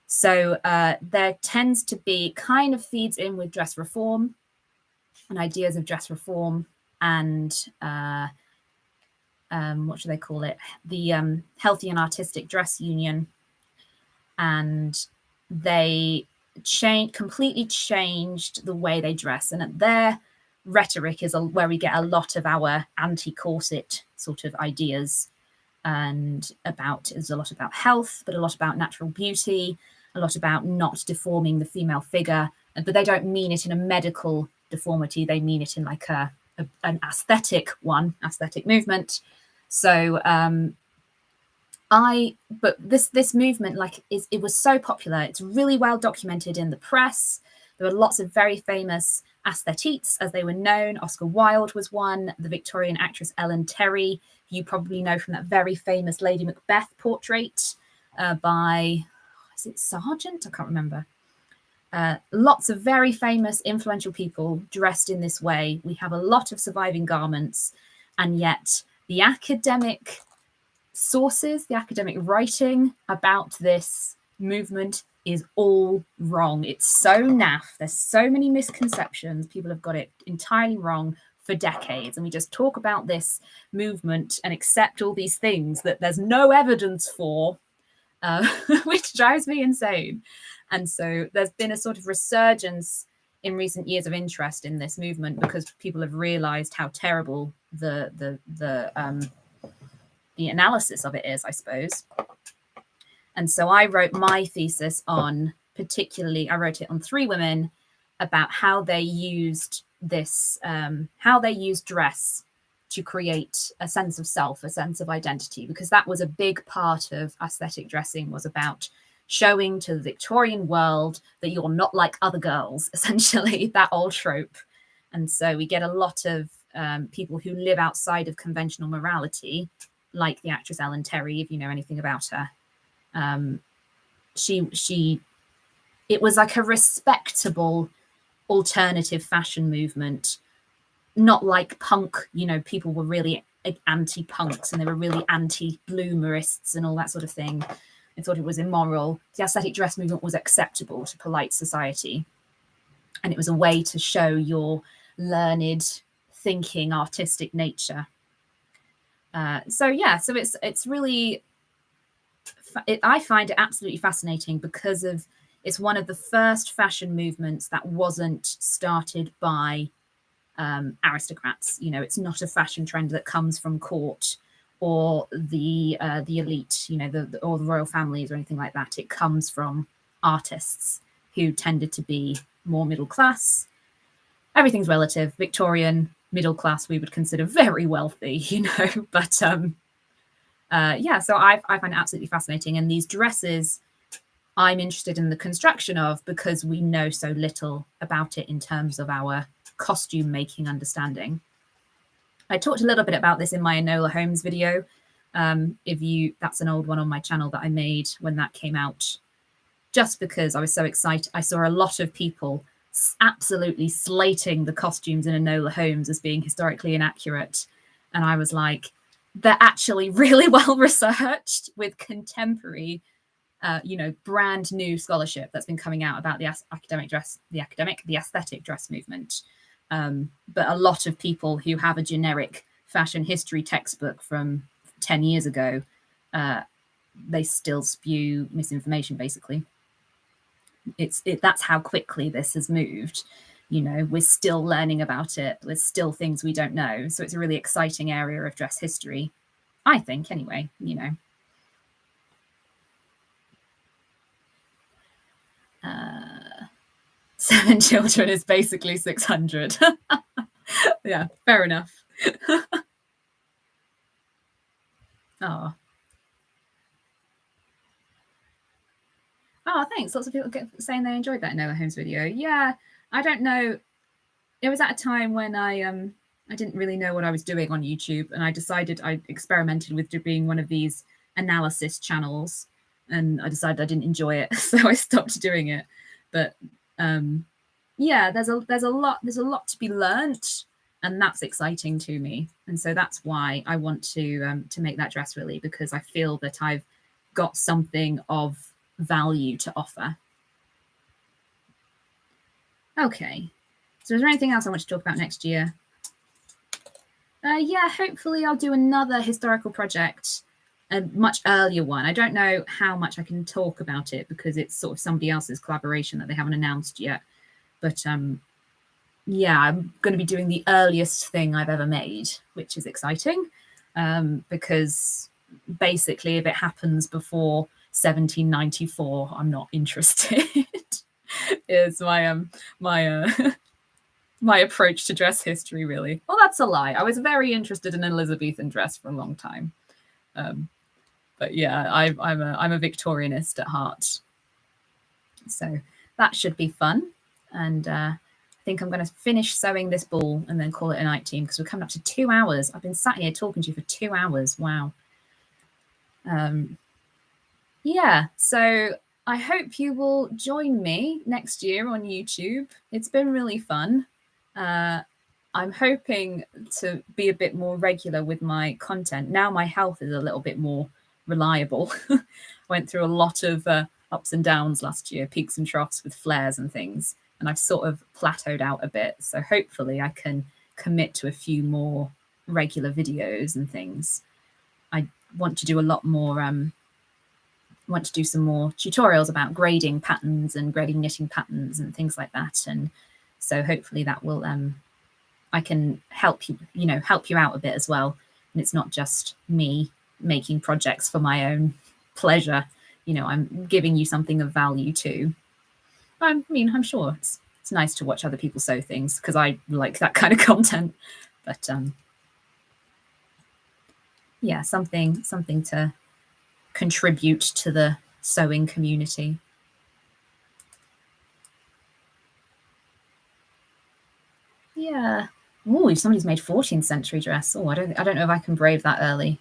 So there tends to be, kind of feeds in with dress reform and ideas of dress reform and what should they call it? The Healthy and Artistic Dress Union. And they completely changed the way they dress. And their rhetoric is where we get a lot of our anti-corset sort of ideas, and is a lot about health, but a lot about natural beauty, a lot about not deforming the female figure. But they don't mean it in a medical deformity. They mean it in like an aesthetic movement. So but this movement, it was so popular. It's really well documented in the press. There were lots of very famous aesthetes, as they were known. Oscar Wilde was one. The Victorian actress Ellen Terry, who you probably know from that very famous Lady Macbeth portrait by, is it Sargent? I can't remember. Lots of very famous, influential people dressed in this way. We have a lot of surviving garments, and yet the academic sources, the academic writing about this movement is all wrong. It's so naff. There's so many misconceptions. People have got it entirely wrong for decades. And we just talk about this movement and accept all these things that there's no evidence for, which drives me insane. And so there's been a sort of resurgence in recent years of interest in this movement because people have realized how terrible the analysis of it is, I suppose. And so I wrote my thesis on, particularly, I wrote it on 3 women about how they used this, how they used dress to create a sense of self, a sense of identity, because that was a big part of aesthetic dressing, was about showing to the Victorian world that you're not like other girls, essentially, that old trope. And so we get a lot of people who live outside of conventional morality, like the actress Ellen Terry, if you know anything about her. It was like a respectable alternative fashion movement, not like punk, you know, people were really anti-punks and they were really anti-bloomerists and all that sort of thing. They thought it was immoral. The aesthetic dress movement was acceptable to polite society. And it was a way to show your learned, thinking, artistic nature. So it's really, I find it absolutely fascinating because it's one of the first fashion movements that wasn't started by aristocrats. You know, it's not a fashion trend that comes from court or the elite, you know, or the royal families or anything like that. It comes from artists who tended to be more middle class. Everything's relative. Victorian middle class we would consider very wealthy, you know. But so I find it absolutely fascinating. And these dresses I'm interested in the construction of because we know so little about it in terms of our costume making understanding. I talked a little bit about this in my Enola Holmes video. That's an old one on my channel that I made when that came out, just because I was so excited. I saw a lot of people absolutely slating the costumes in Enola Holmes as being historically inaccurate. And I was like, they're actually really well researched with contemporary, brand new scholarship that's been coming out about the aesthetic dress movement. But a lot of people who have a generic fashion history textbook from 10 years ago, they still spew misinformation, basically. That's how quickly this has moved. You know, we're still learning about it. There's still things we don't know. So it's a really exciting area of dress history, I think, anyway, you know. 7 children is basically 600. Yeah, fair enough. Oh, thanks. Lots of people saying they enjoyed that Enola Holmes video. Yeah, I don't know. It was at a time when I didn't really know what I was doing on YouTube, and I decided I experimented with being one of these analysis channels, and I decided I didn't enjoy it, so I stopped doing it. But yeah, there's a lot to be learnt, and that's exciting to me. And so that's why I want to make that dress, really, because I feel that I've got something of value to offer. Okay, so is there anything else I want to talk about next year? Yeah, hopefully I'll do another historical project, a much earlier one. I don't know how much I can talk about it because it's sort of somebody else's collaboration that they haven't announced yet. But yeah, I'm going to be doing the earliest thing I've ever made, which is exciting, because basically if it happens before 1794, I'm not interested. Is my approach to dress history, really. Well, that's a lie. I was very interested in Elizabethan dress for a long time. But yeah, I'm a Victorianist at heart. So that should be fun. And I think I'm going to finish sewing this ball and then call it a night, team, because we're coming up to 2 hours. I've been sat here talking to you for 2 hours. Wow. Yeah, so I hope you will join me next year on YouTube. It's been really fun. I'm hoping to be a bit more regular with my content. Now my health is a little bit more reliable. I went through a lot of ups and downs last year, peaks and troughs with flares and things. And I've sort of plateaued out a bit. So hopefully I can commit to a few more regular videos and things. I want to do a lot more, want to do some more tutorials about grading patterns and grading knitting patterns and things like that. And so hopefully that will, I can help you, help you out a bit as well. And it's not just me making projects for my own pleasure. I'm giving you something of value too. I mean, I'm sure it's nice to watch other people sew things because I like that kind of content. But yeah, something to contribute to the sewing community. Yeah. Oh, somebody's made 14th century dress. Oh, I don't know if I can brave that early.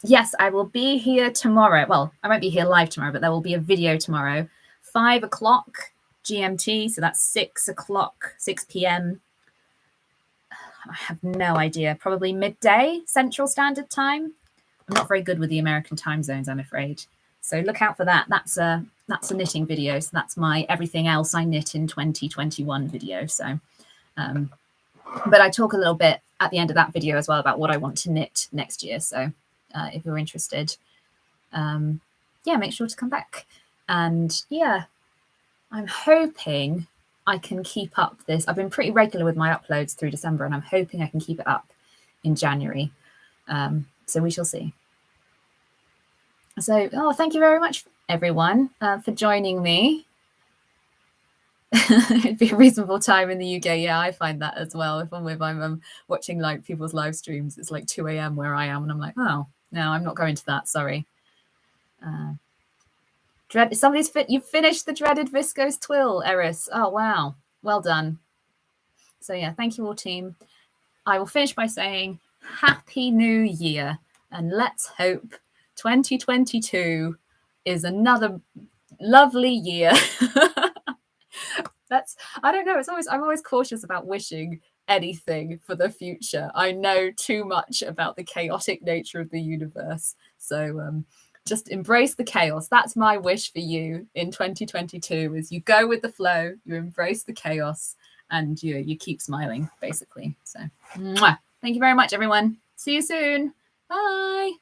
Yes, I will be here tomorrow. Well, I won't be here live tomorrow, but there will be a video tomorrow, 5 o'clock GMT. So that's 6 p.m. I have no idea. Probably midday Central Standard Time. I'm not very good with the American time zones, I'm afraid. So look out for that. That's a knitting video. So that's my everything else I knit in 2021 video. So, but I talk a little bit at the end of that video as well about what I want to knit next year. So if you're interested, yeah, make sure to come back. And yeah, I'm hoping I can keep up this. I've been pretty regular with my uploads through December, and I'm hoping I can keep it up in January. So we shall see. So, thank you very much, everyone, for joining me. It'd be a reasonable time in the UK. Yeah, I find that as well. If I'm watching like people's live streams, it's like 2 a.m. where I am, and I'm like, oh, no, I'm not going to that. Sorry. You've finished the dreaded viscose twill, Eris. Oh, wow. Well done. So yeah, thank you all, team. I will finish by saying Happy New Year, and let's hope 2022 is another lovely year. I don't know. I'm always cautious about wishing anything for the future. I know too much about the chaotic nature of the universe. So just embrace the chaos. That's my wish for you in 2022, is you go with the flow, you embrace the chaos, and you keep smiling, basically. So, mwah. Thank you very much, everyone. See you soon. Bye.